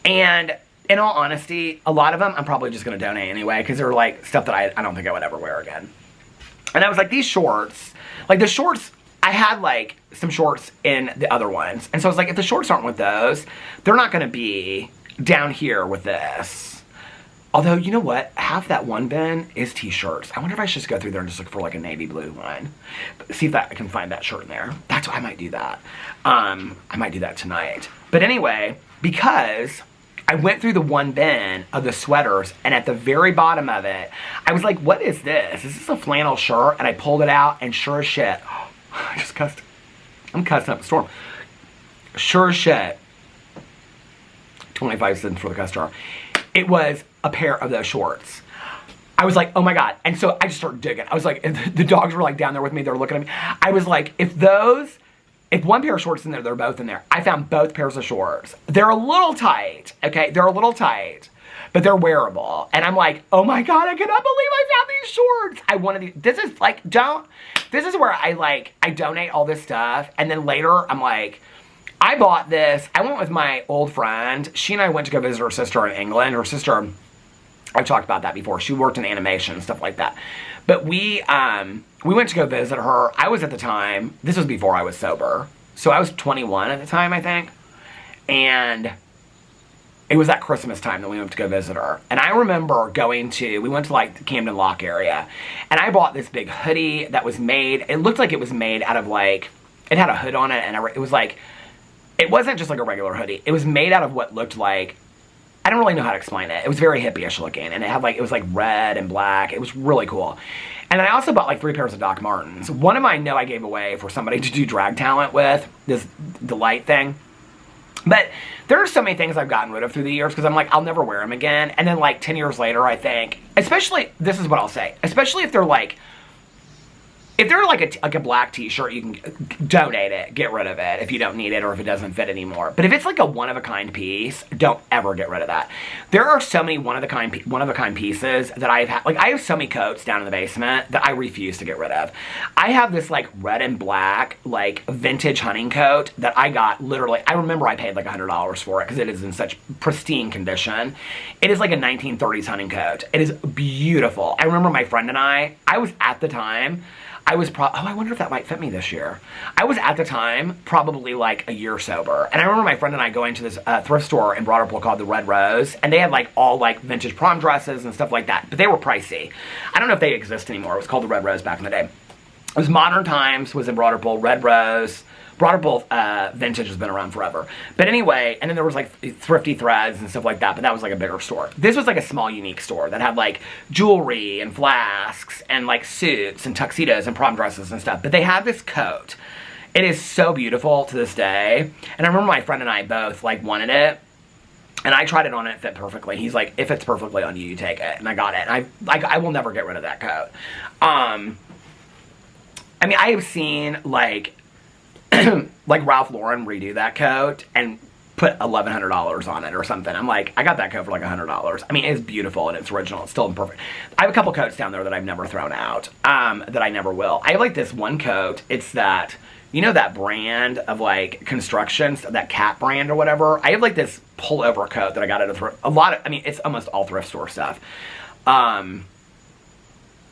And in all honesty, a lot of them I'm probably just going to donate anyway, because they're like stuff that I don't think I would ever wear again. And I was like, these shorts, like the shorts, I had like some shorts in the other ones. And so I was like, if the shorts aren't with those, they're not going to be down here with this. Although, you know what? Half that one bin is t-shirts. I wonder if I should just go through there and just look for like a navy blue one. See if I can find that shirt in there. That's why I might do that. I might do that tonight. But anyway, because I went through the one bin of the sweaters, and at the very bottom of it, I was like, what is this? Is this a flannel shirt? And I pulled it out, and sure as shit, I just cussed. I'm cussing up a storm. Sure as shit, 25 cents for the customer. It was a pair of those shorts. I was like, oh my God. And so I just started digging. I was like, the dogs were like down there with me. They were looking at me. I was like, if those if one pair of shorts in there, they're both in there. I found both pairs of shorts. They're a little tight, okay? They're a little tight, but they're wearable. And I'm like, oh my God, I cannot believe I found these shorts. I wanted these. This is like, this is where I donate all this stuff. And then later, I'm like, I bought this. I went with my old friend. She and I went to go visit her sister in England. Her sister, I've talked about that before. She worked in animation and stuff like that. But we went to go visit her. I was at the time, this was before I was sober. So I was 21 at the time, I think. And it was that Christmas time that we went to go visit her. And I remember we went to like the Camden Lock area. And I bought this big hoodie that was made, it looked like it was made out of like, it had a hood on it. And it was like, it wasn't just like a regular hoodie. It was made out of what looked like, I don't really know how to explain it. It was very hippie-ish looking, and it was like red and black. It was really cool. And I also bought like 3 pairs of Doc Martens. One of mine, I gave away for somebody to do drag talent with, this Delight thing. But there are so many things I've gotten rid of through the years because I'm like, I'll never wear them again. And then like 10 years later, I think, especially, this is what I'll say, especially if they're like a black t-shirt, you can donate it, get rid of it if you don't need it or if it doesn't fit anymore. But if it's like a one-of-a-kind piece, don't ever get rid of that. There are so many one-of-a-kind pieces that I've had. Like, I have so many coats down in the basement that I refuse to get rid of. I have this like red and black like vintage hunting coat that I got literally, I remember I paid like $100 for it because it is in such pristine condition. It is like a 1930s hunting coat. It is beautiful. I remember my friend and I was at the time, I wonder if that might fit me this year. I was at the time probably like a year sober. And I remember my friend and I going to this thrift store in Broad Ripple called the Red Rose. And they had like all like vintage prom dresses and stuff like that. But they were pricey. I don't know if they exist anymore. It was called the Red Rose back in the day. It was Modern Times, was in Broad Ripple, Red Rose. Broad Ripple vintage has been around forever. But anyway, and then there was like Thrifty Threads and stuff like that, but that was like a bigger store. This was like a small, unique store that had like jewelry and flasks and like suits and tuxedos and prom dresses and stuff. But they had this coat. It is so beautiful to this day. And I remember my friend and I both like wanted it. And I tried it on and it fit perfectly. He's like, if it's perfectly on you, you take it. And I got it. And I will never get rid of that coat. I mean, I have seen like Ralph Lauren redo that coat and put $1,100 on it or something. I'm like, I got that coat for like $100. I mean, it's beautiful and it's original. It's still perfect. I have a couple coats down there that I've never thrown out, that I never will. I have like this one coat. It's that, you know, that brand of like construction, that Cat brand or whatever. I have like this pullover coat that I got at it's almost all thrift store stuff.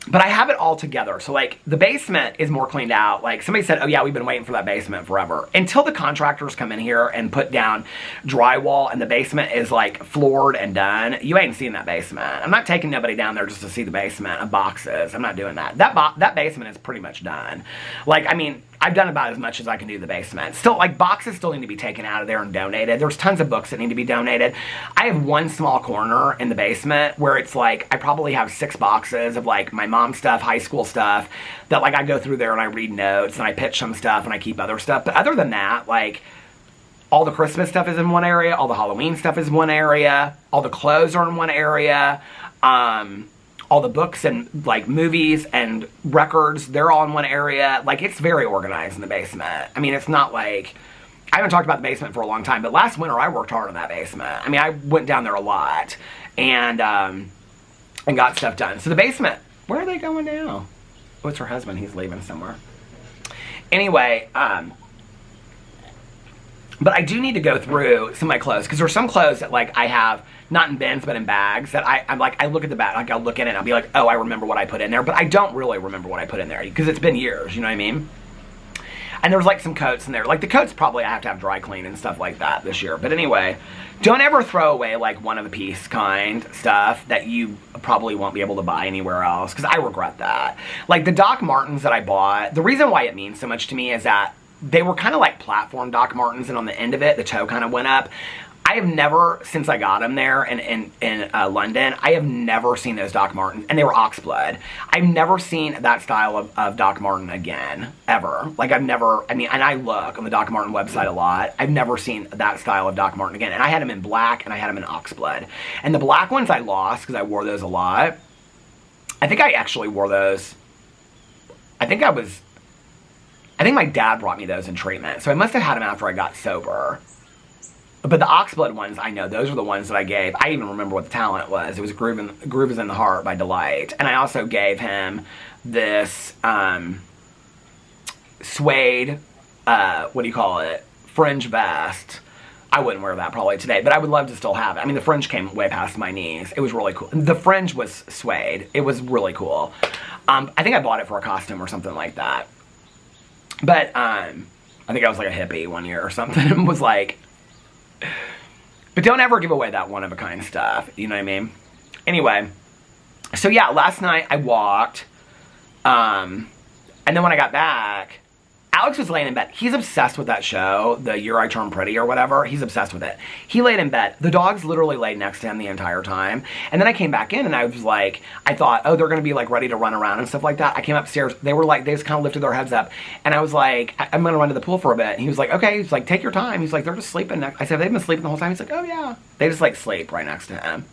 But I have it all together. So, like, the basement is more cleaned out. Like, somebody said, oh, yeah, we've been waiting for that basement forever. Until the contractors come in here and put down drywall and the basement is, like, floored and done, you ain't seen that basement. I'm not taking nobody down there just to see the basement of boxes. I'm not doing that. That basement is pretty much done. Like, I mean, I've done about as much as I can do the basement. Still, like, boxes still need to be taken out of there and donated. There's tons of books that need to be donated. I have one small corner in the basement where it's, like, I probably have 6 boxes of, like, my mom's stuff, high school stuff, that, like, I go through there and I read notes and I pitch some stuff and I keep other stuff. But other than that, like, all the Christmas stuff is in one area. All the Halloween stuff is in one area. All the clothes are in one area. All the books and, like, movies and records, they're all in one area. Like, it's very organized in the basement. I mean, it's not like, I haven't talked about the basement for a long time, but last winter I worked hard on that basement. I mean, I went down there a lot and got stuff done. So the basement, where are they going now? Oh, it's her husband. He's leaving somewhere. Anyway, but I do need to go through some of my clothes, because there's some clothes that, like, I have, not in bins, but in bags, that I'm like, I look at the bag, like, I'll look in it and I'll be like, oh, I remember what I put in there, but I don't really remember what I put in there, because it's been years, you know what I mean? And there's, like, some coats in there. Like, the coats probably I have to have dry clean and stuff like that this year. But anyway, don't ever throw away, like, one-of-a-piece kind stuff that you probably won't be able to buy anywhere else, because I regret that. Like, the Doc Martens that I bought, the reason why it means so much to me is that they were kind of like platform Doc Martens, and on the end of it, the toe kind of went up. I have never, since I got them there in London, I have never seen those Doc Martens, and they were oxblood. I've never seen that style of Doc Marten again, ever. Like, I've never, I mean, and I look on the Doc Marten website a lot. I've never seen that style of Doc Marten again. And I had them in black, and I had them in oxblood. And the black ones I lost, because I wore those a lot. I think I actually wore those, I think I was I think my dad brought me those in treatment. So I must have had them after I got sober. But the oxblood ones, I know, those are the ones that I gave. I even remember what the talent was. It was Groove is in the Heart by Delight. And I also gave him this suede, what do you call it, fringe vest. I wouldn't wear that probably today, but I would love to still have it. I mean, the fringe came way past my knees. It was really cool. The fringe was suede. It was really cool. I think I bought it for a costume or something like that. But I think I was like a hippie one year or something. And was like, but don't ever give away that one-of-a-kind stuff. You know what I mean? Anyway, so yeah, last night I walked. And then when I got back, Alex was laying in bed. He's obsessed with that show, The Year I Turned Pretty or whatever. He's obsessed with it. He laid in bed. The dogs literally laid next to him the entire time. And then I came back in and I was like, I thought, oh, they're going to be like ready to run around and stuff like that. I came upstairs. They were like, they just kind of lifted their heads up. And I was like, I'm going to run to the pool for a bit. And he was like, okay. He's like, take your time. He's like, they're just sleeping next. I said, they've been sleeping the whole time. He's like, oh yeah. They just like sleep right next to him.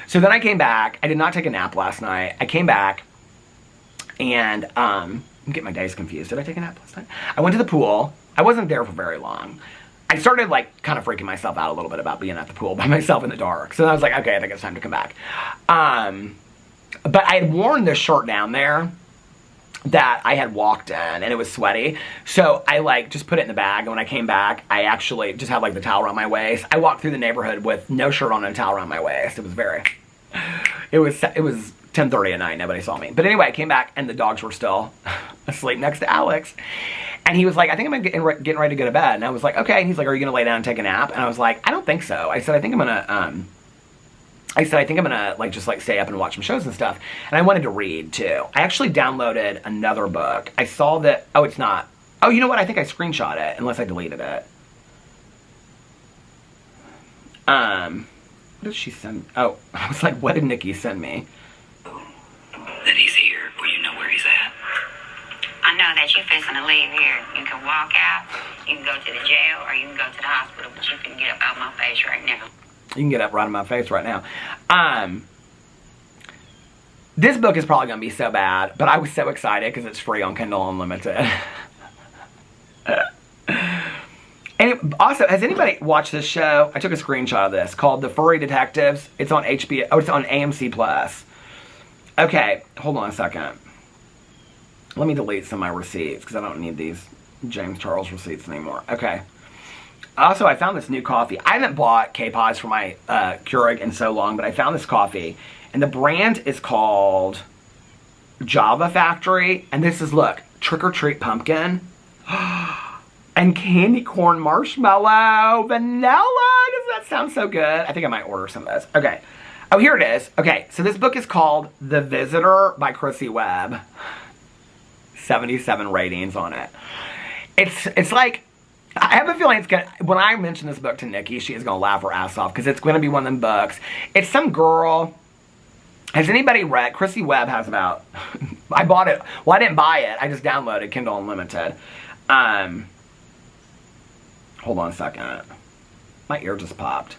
So then I came back. I did not take a nap last night. I came back and, I'm getting my days confused. Did I take a nap last night? I went to the pool. I wasn't there for very long. I started like kind of freaking myself out a little bit about being at the pool by myself in the dark. So I was like, okay, I think it's time to come back. But I had worn this shirt down there that I had walked in and it was sweaty. So I like just put it in the bag. And when I came back, I actually just had like the towel around my waist. I walked through the neighborhood with no shirt on and a towel around my waist. It was 10:30 at night. Nobody saw me. But anyway, I came back and the dogs were still asleep next to Alex. And he was like, I think I'm getting ready to go to bed. And I was like, okay. And he's like, are you going to lay down and take a nap? And I was like, I don't think so. I said, I think I'm going to like just like stay up and watch some shows and stuff. And I wanted to read too. I actually downloaded another book. I saw that, oh, it's not. Oh, you know what? I think I screenshot it unless I deleted it. What did she send? Oh, I was like, what did Nikki send me? That he's here, or you know where he's at. I know that you're fixing to leave here. You can walk out, you can go to the jail, or you can go to the hospital, but you can get up out my face right now. You can get up right in my face right now. This book is probably going to be so bad, but I was so excited because it's free on Kindle Unlimited. And also, has anybody watched this show? I took a screenshot of this called The Furry Detectives. It's on HBO. Oh, it's on AMC Plus. Okay, hold on a second. Let me delete some of my receipts because I don't need these James Charles receipts anymore. Okay. Also, I found this new coffee. I haven't bought K-Pods for my Keurig in so long, but I found this coffee. And the brand is called Java Factory. And this is, look, Trick or Treat Pumpkin. And candy corn marshmallow vanilla. Does that sound so good? I think I might order some of this. Okay. Oh, here it is. Okay, so this book is called The Visitor by Chrissy Webb. 77 ratings on it. It's like, I have a feeling it's gonna, when I mention this book to Nikki, she is gonna laugh her ass off because it's gonna be one of them books. It's some girl. Has anybody read? Chrissy Webb has about, I bought it. Well, I didn't buy it. I just downloaded Kindle Unlimited. Hold on a second. My ear just popped.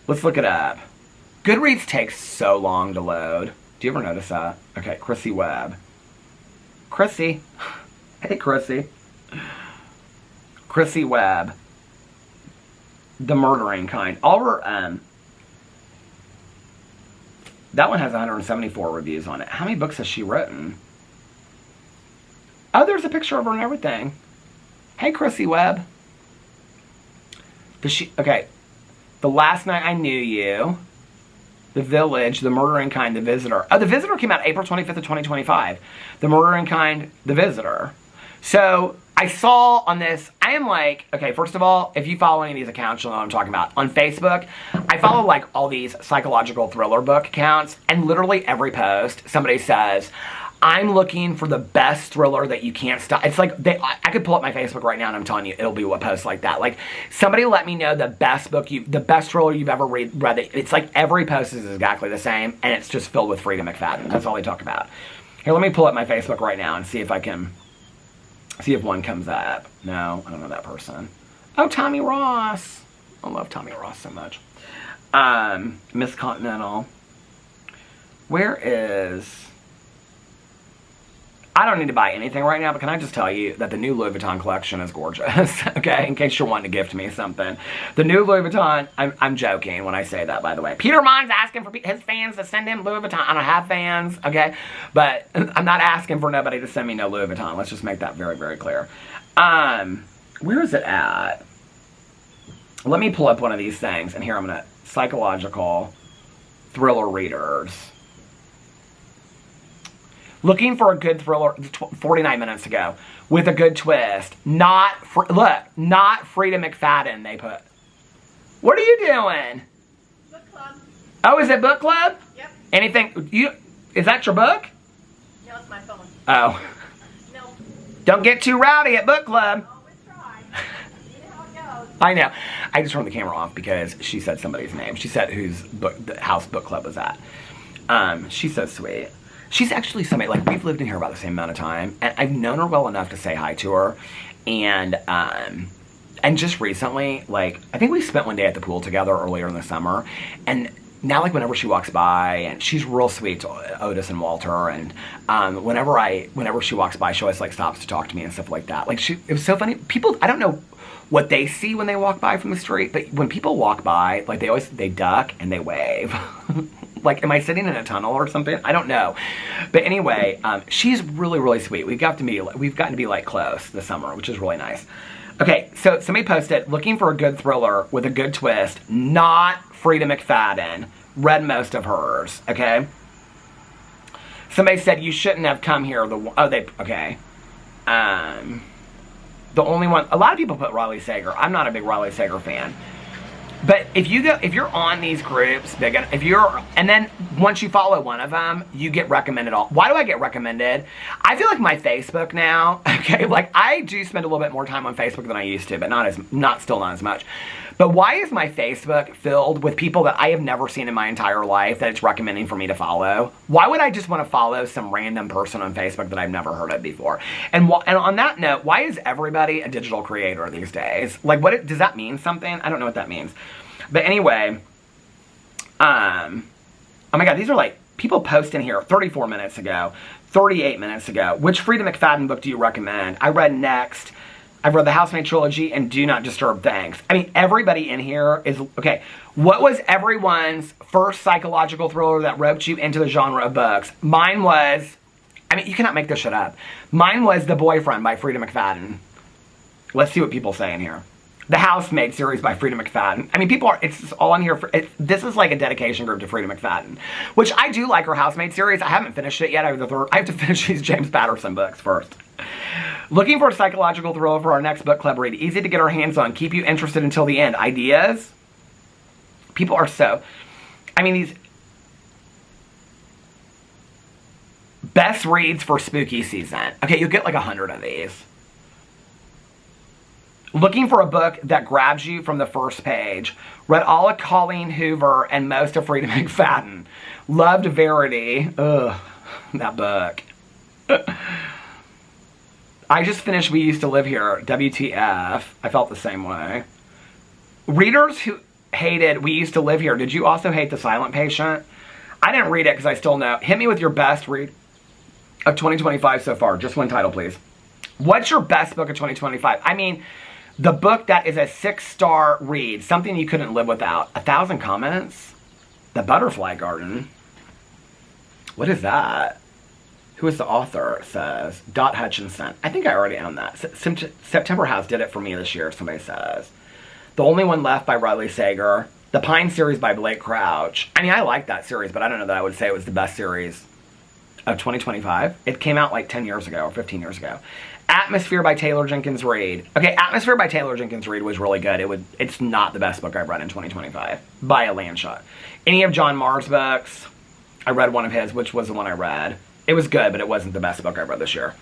Let's look it up. Goodreads takes so long to load. Do you ever notice that? Okay, Chrissy Webb. Chrissy. Hey, Chrissy. Chrissy Webb. The Murdering Kind. All her, that one has 174 reviews on it. How many books has she written? Oh, there's a picture of her and everything. Hey, Chrissy Webb. Okay. The Last Night I Knew You. The Village, The Murdering Kind, The Visitor. Oh, The Visitor came out April 25th of 2025. The Murdering Kind, The Visitor. So, I saw on this, I am like, okay, first of all, if you follow any of these accounts, you'll know what I'm talking about. On Facebook, I follow like all these psychological thriller book accounts, and literally every post, somebody says, I'm looking for the best thriller that you can't stop. It's like, I could pull up my Facebook right now and I'm telling you, it'll be a post like that. Like, somebody let me know the best book, the best thriller you've ever read. It's like every post is exactly the same, and it's just filled with Frida McFadden. That's all they talk about. Here, let me pull up my Facebook right now and see if I can, see if one comes up. No, I don't know that person. Oh, Tommy Ross. I love Tommy Ross so much. Miss Continental. Where is... I don't need to buy anything right now, but can I just tell you that the new Louis Vuitton collection is gorgeous, okay? In case you're wanting to gift me something. The new Louis Vuitton, I'm joking when I say that, by the way. Peter Monn's asking for his fans to send him Louis Vuitton. I don't have fans, okay? But I'm not asking for nobody to send me no Louis Vuitton. Let's just make that very, very clear. Where is it at? Let me pull up one of these things, and here I'm going to, psychological thriller readers. Looking for a good thriller, 49 minutes ago, with a good twist. Not Frida McFadden, they put. What are you doing? Book club. Oh, is it book club? Yep. Anything, is that your book? No, it's my phone. Oh. No. Don't get too rowdy at book club. Oh, we try. You know how it goes. I know. I just turned the camera off because she said somebody's name. She said the house book club was at. She's so sweet. She's actually somebody, like, we've lived in here about the same amount of time, and I've known her well enough to say hi to her, and just recently, like, I think we spent one day at the pool together earlier in the summer, and now, like, whenever she walks by, and she's real sweet to Otis and Walter, and whenever she walks by, she always, like, stops to talk to me and stuff like that. Like, it was so funny. People, I don't know what they see when they walk by from the street, but when people walk by, like, they duck and they wave. Like, am I sitting in a tunnel or something? I don't know. But anyway, she's really, really sweet. We've gotten to be like close this summer, which is really nice. Okay, so somebody posted, looking for a good thriller with a good twist, not Frida McFadden. Read most of hers, okay? Somebody said you shouldn't have come here. Okay. The only one, a lot of people put Riley Sager. I'm not a big Riley Sager fan. But if you're on these groups, and then once you follow one of them, you get recommended all. Why do I get recommended? I feel like my Facebook now, okay, like I do spend a little bit more time on Facebook than I used to, but still not as much. But why is my Facebook filled with people that I have never seen in my entire life that it's recommending for me to follow? Why would I just want to follow some random person on Facebook that I've never heard of before? And on that note, why is everybody a digital creator these days? Like, does that mean something? I don't know what that means. But anyway, oh my God, these are like people posting here 34 minutes ago, 38 minutes ago. Which Frida McFadden book do you recommend? I read Next. I've read the Housemaid trilogy and Do Not Disturb, thanks. I mean, everybody in here is, okay, what was everyone's first psychological thriller that roped you into the genre of books? Mine was, I mean, you cannot make this shit up. Mine was The Boyfriend by Frida McFadden. Let's see what people say in here. The Housemaid series by Frida McFadden. I mean, it's all on here. This is like a dedication group to Frida McFadden, which I do like her Housemaid series. I haven't finished it yet. I have to finish these James Patterson books first. Looking for a psychological thriller for our next book club read. Easy to get our hands on. Keep you interested until the end. Ideas? People are so... I mean, these... Best reads for spooky season. Okay, you'll get like 100 of these. Looking for a book that grabs you from the first page. Read all of Colleen Hoover and most of Frida McFadden. Loved Verity. Ugh, that book. I just finished We Used to Live Here. WTF. I felt the same way. Readers who hated We Used to Live Here, did you also hate The Silent Patient? I didn't read it because I still know. Hit me with your best read of 2025 so far. Just one title, please. What's your best book of 2025? I mean, the book that is a 6-star read. Something you couldn't live without. 1,000 Comments? The Butterfly Garden? What is that? Who is the author, it says. Dot Hutchinson. I think I already own that. September House did it for me this year, somebody says. The Only One Left by Riley Sager. The Pine series by Blake Crouch. I mean, I like that series, but I don't know that I would say it was the best series of 2025. It came out like 10 years ago or 15 years ago. Atmosphere by Taylor Jenkins Reid. Okay, Atmosphere by Taylor Jenkins Reid was really good. It's not the best book I've read in 2025 by a land shot. Any of John Marr's books, I read one of his, which was the one I read. It was good, but it wasn't the best book I've read this year.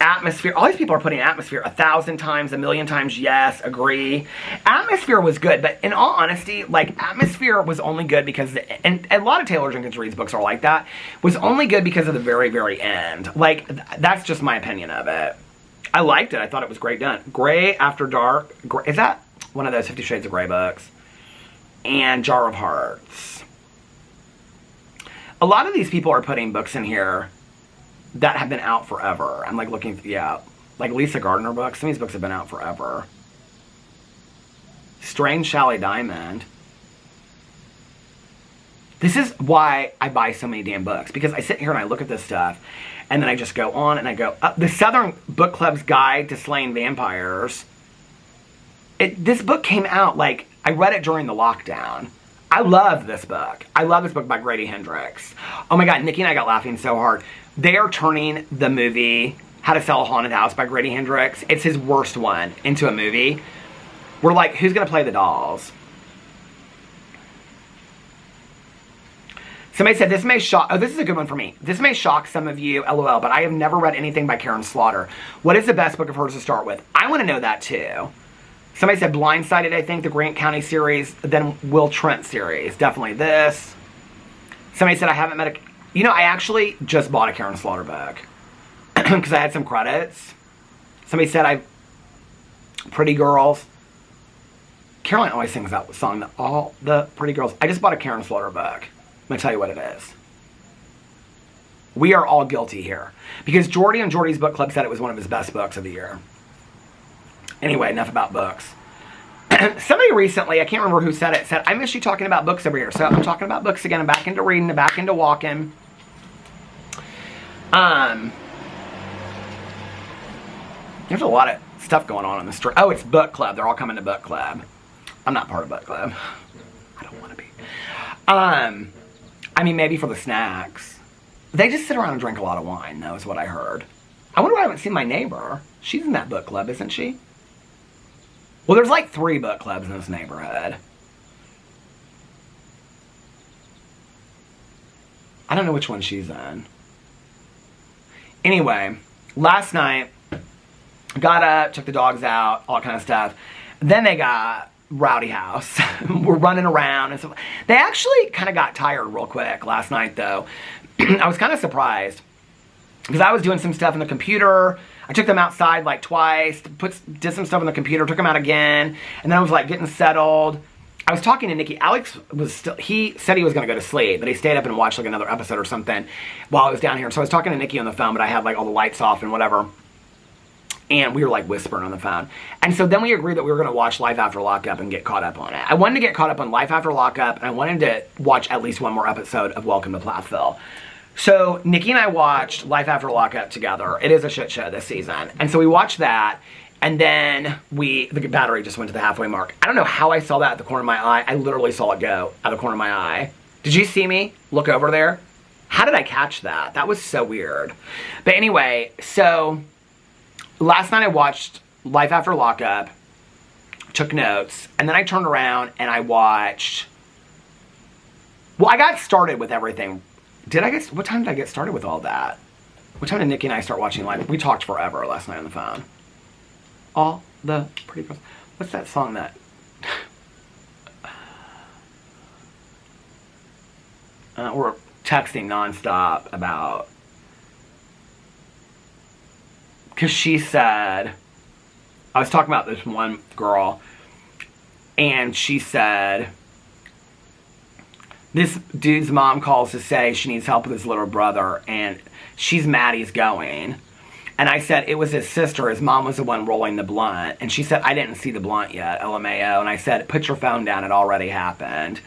Atmosphere. All these people are putting Atmosphere 1,000 times, 1,000,000 times, yes, agree. Atmosphere was good, but in all honesty, like, Atmosphere was only good because, and a lot of Taylor Jenkins Reid's books are like that, was only good because of the very, very end. Like, that's just my opinion of it. I liked it. I thought it was great done. Grey After Dark. Is that one of those 50 Shades of Grey books? And Jar of Hearts. A lot of these people are putting books in here that have been out forever. I'm like looking, yeah, like Lisa Gardner books. Some of these books have been out forever. Strange Sally Diamond. This is why I buy so many damn books, because I sit here and I look at this stuff, and then I just go on and I go, the Southern Book Club's Guide to Slaying Vampires. This book came out, like, I read it during the lockdown. I love this book. I love this book by Grady Hendrix. Oh my God, Nikki and I got laughing so hard. They are turning the movie How to Sell a Haunted House by Grady Hendrix, it's his worst one, into a movie. We're like, who's gonna play the dolls? Somebody said, this may shock, oh, this is a good one for me. This may shock some of you, LOL, but I have never read anything by Karen Slaughter. What is the best book of hers to start with? I want to know that too. Somebody said Blindsided, I think, the Grant County series, then Will Trent series. Definitely this. Somebody said, I haven't met a, you know, I actually just bought a Karen Slaughter book because I had some credits. Somebody said, Pretty Girls. Caroline always sings that song, that all the pretty girls. I just bought a Karen Slaughter book. I'm going to tell you what it is. We are all guilty here. Because Jordy and Jordy's book club said it was one of his best books of the year. Anyway, enough about books. Somebody recently, I can't remember who said it, said, I miss you talking about books over here. So I'm talking about books again. I'm back into reading, I'm back into walking. There's a lot of stuff going on in the store. Oh, it's book club. They're all coming to book club. I'm not part of book club. I don't want to be. I mean, maybe for the snacks. They just sit around and drink a lot of wine, though, is what I heard. I wonder why I haven't seen my neighbor. She's in that book club, isn't she? Well, there's like 3 book clubs in this neighborhood. I don't know which one she's in. Anyway, last night, got up, took the dogs out, all kind of stuff. Then they got rowdy house. We're running around and stuff. They actually kind of got tired real quick last night, though. I was kind of surprised because I was doing some stuff in the computer. I took them outside like twice, did some stuff on the computer, took them out again, and then I was like getting settled. I was talking to Nikki. Alex was still, he said he was going to go to sleep, but he stayed up and watched like another episode or something while I was down here. So I was talking to Nikki on the phone, but I had like all the lights off and whatever. And we were like whispering on the phone. And so then we agreed that we were going to watch Life After Lockup and get caught up on it. I wanted to get caught up on Life After Lockup, and I wanted to watch at least one more episode of Welcome to Plathville. So Nikki and I watched Life After Lockup together. It is a shit show this season. And so we watched that, and then the battery just went to the halfway mark. I don't know how I saw that at the corner of my eye. I literally saw it go out of the corner of my eye. Did you see me look over there? How did I catch that? That was so weird. But anyway, so last night I watched Life After Lockup, took notes, and then I turned around and I watched, well, I got started with everything. What time did I get started with all that? What time did Nikki and I start watching Life? We talked forever last night on the phone. All the pretty girls. What's that song that? We're texting nonstop about, because she said, I was talking about this one girl, and she said, this dude's mom calls to say she needs help with his little brother, and she's mad he's going. And I said, it was his sister. His mom was the one rolling the blunt. And she said, I didn't see the blunt yet, LMAO. And I said, put your phone down. It already happened.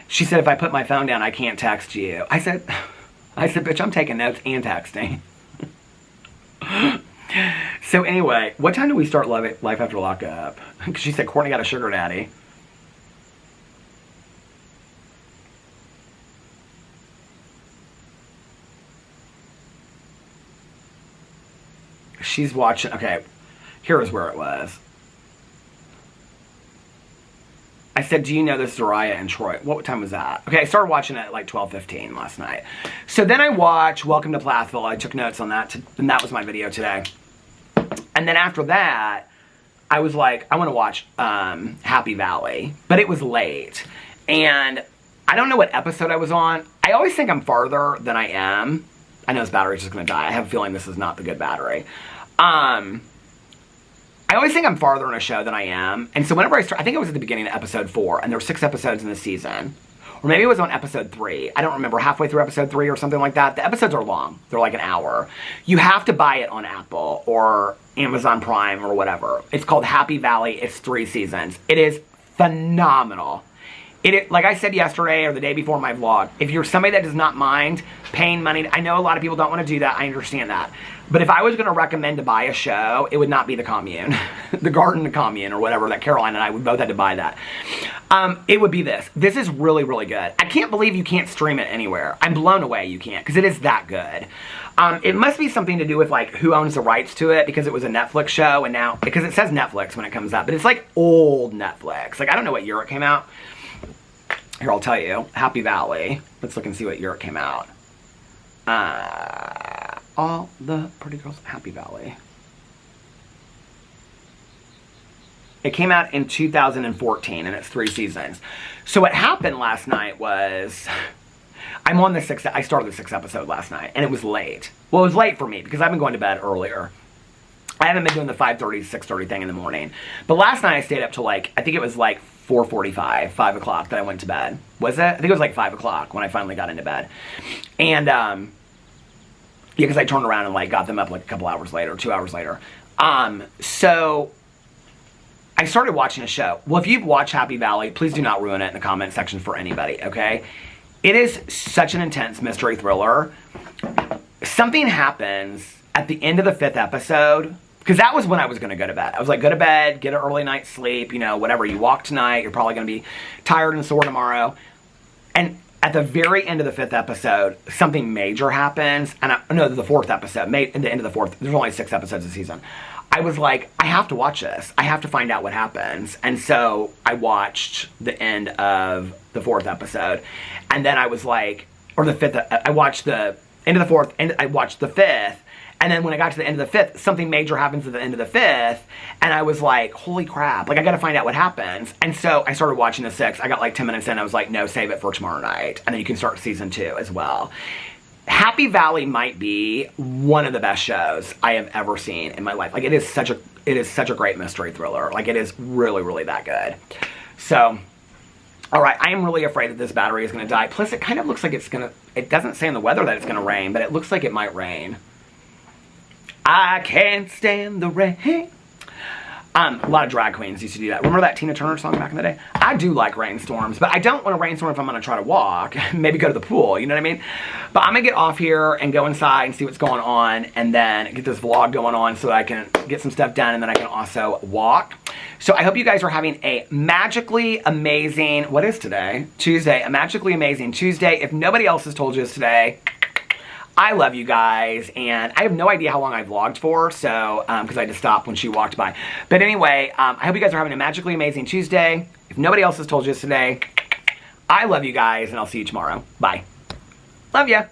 She said, if I put my phone down, I can't text you. I said, bitch, I'm taking notes and texting. So anyway, what time do we start Life After Lockup? Because she said, Courtney got a sugar daddy. She's watching, okay, here is where it was. I said, do you know this Zariah and Troy? What time was that? Okay, I started watching it at like 12:15 last night. So then I watched Welcome to Plathville. I took notes on that, and that was my video today. And then after that, I was like, I want to watch Happy Valley. But it was late. And I don't know what episode I was on. I always think I'm farther than I am. I know this battery's just going to die. I have a feeling this is not the good battery. I always think I'm farther in a show than I am. And so whenever I think it was at the beginning of episode 4, and there were 6 episodes in the season. or maybe it was on episode 3. I don't remember, halfway through episode 3 or something like that. The episodes are long. They're like an hour. You have to buy it on Apple or Amazon Prime or whatever. It's called Happy Valley. It's 3 seasons. It is phenomenal. Like I said yesterday or the day before my vlog, if you're somebody that does not mind paying money, I know a lot of people don't want to do that, I understand that. But if I was going to recommend to buy a show, it would not be The Commune. The Garden, The Commune, or whatever, that Caroline and I, we both had to buy that. It would be this. This is really, really good. I can't believe you can't stream it anywhere. I'm blown away you can't, because it is that good. It must be something to do with, like, who owns the rights to it, because it was a Netflix show, and now, because it says Netflix when it comes up, but it's like old Netflix. Like, I don't know what year it came out. Here, I'll tell you. Happy Valley. Let's look and see what year it came out. All the Pretty Girls, Happy Valley. It came out in 2014, and it's 3 seasons. So what happened last night was, I'm on the 6th, I started the 6th episode last night, and it was late. Well, it was late for me, because I've been going to bed earlier. I haven't been doing the 5:30 to 6:30 thing in the morning. But last night I stayed up till like, I think it was like 4:45, 5 o'clock that I went to bed. Was it? I think it was like 5 o'clock when I finally got into bed. And, yeah, because I turned around and like got them up like a couple hours later, 2 hours later. So I started watching a show. Well, if you've watched Happy Valley, please do not ruin it in the comment section for anybody, okay? It is such an intense mystery thriller. Something happens at the end of the 5th episode, because that was when I was going to go to bed. I was like, go to bed, get an early night's sleep, you know, whatever. You walk tonight, you're probably going to be tired and sore tomorrow. And at the very end of the 5th episode, something major happens. And no, the 4th episode, at the end of the 4th, there's only 6 episodes a season. I was like, I have to watch this. I have to find out what happens. And so I watched the end of the 4th episode. And then I was like, or the 5th, I watched the end of the 4th, and I watched the 5th. And then when I got to the end of the 5th, something major happens at the end of the 5th, and I was like, holy crap, like I gotta find out what happens. And so I started watching the 6th. I got like 10 minutes in, I was like, no, save it for tomorrow night. And then you can start season 2 as well. Happy Valley might be one of the best shows I have ever seen in my life. Like it is such a great mystery thriller. Like it is really, really that good. So, all right, I am really afraid that this battery is gonna die. Plus it kind of looks like it doesn't say in the weather that it's gonna rain, but it looks like it might rain. I can't stand the rain. A lot of drag queens used to do that. Remember that Tina Turner song back in the day? I do like rainstorms, but I don't want a rainstorm if I'm going to try to walk. Maybe go to the pool, you know what I mean? But I'm going to get off here and go inside and see what's going on, and then get this vlog going on so that I can get some stuff done, and then I can also walk. So I hope you guys are having a magically amazing, what is today? Tuesday. A magically amazing Tuesday. If nobody else has told you this today, I love you guys, and I have no idea how long I vlogged for, so, because I had to stop when she walked by. But anyway, I hope you guys are having a magically amazing Tuesday. If nobody else has told you this today, I love you guys, and I'll see you tomorrow. Bye. Love ya.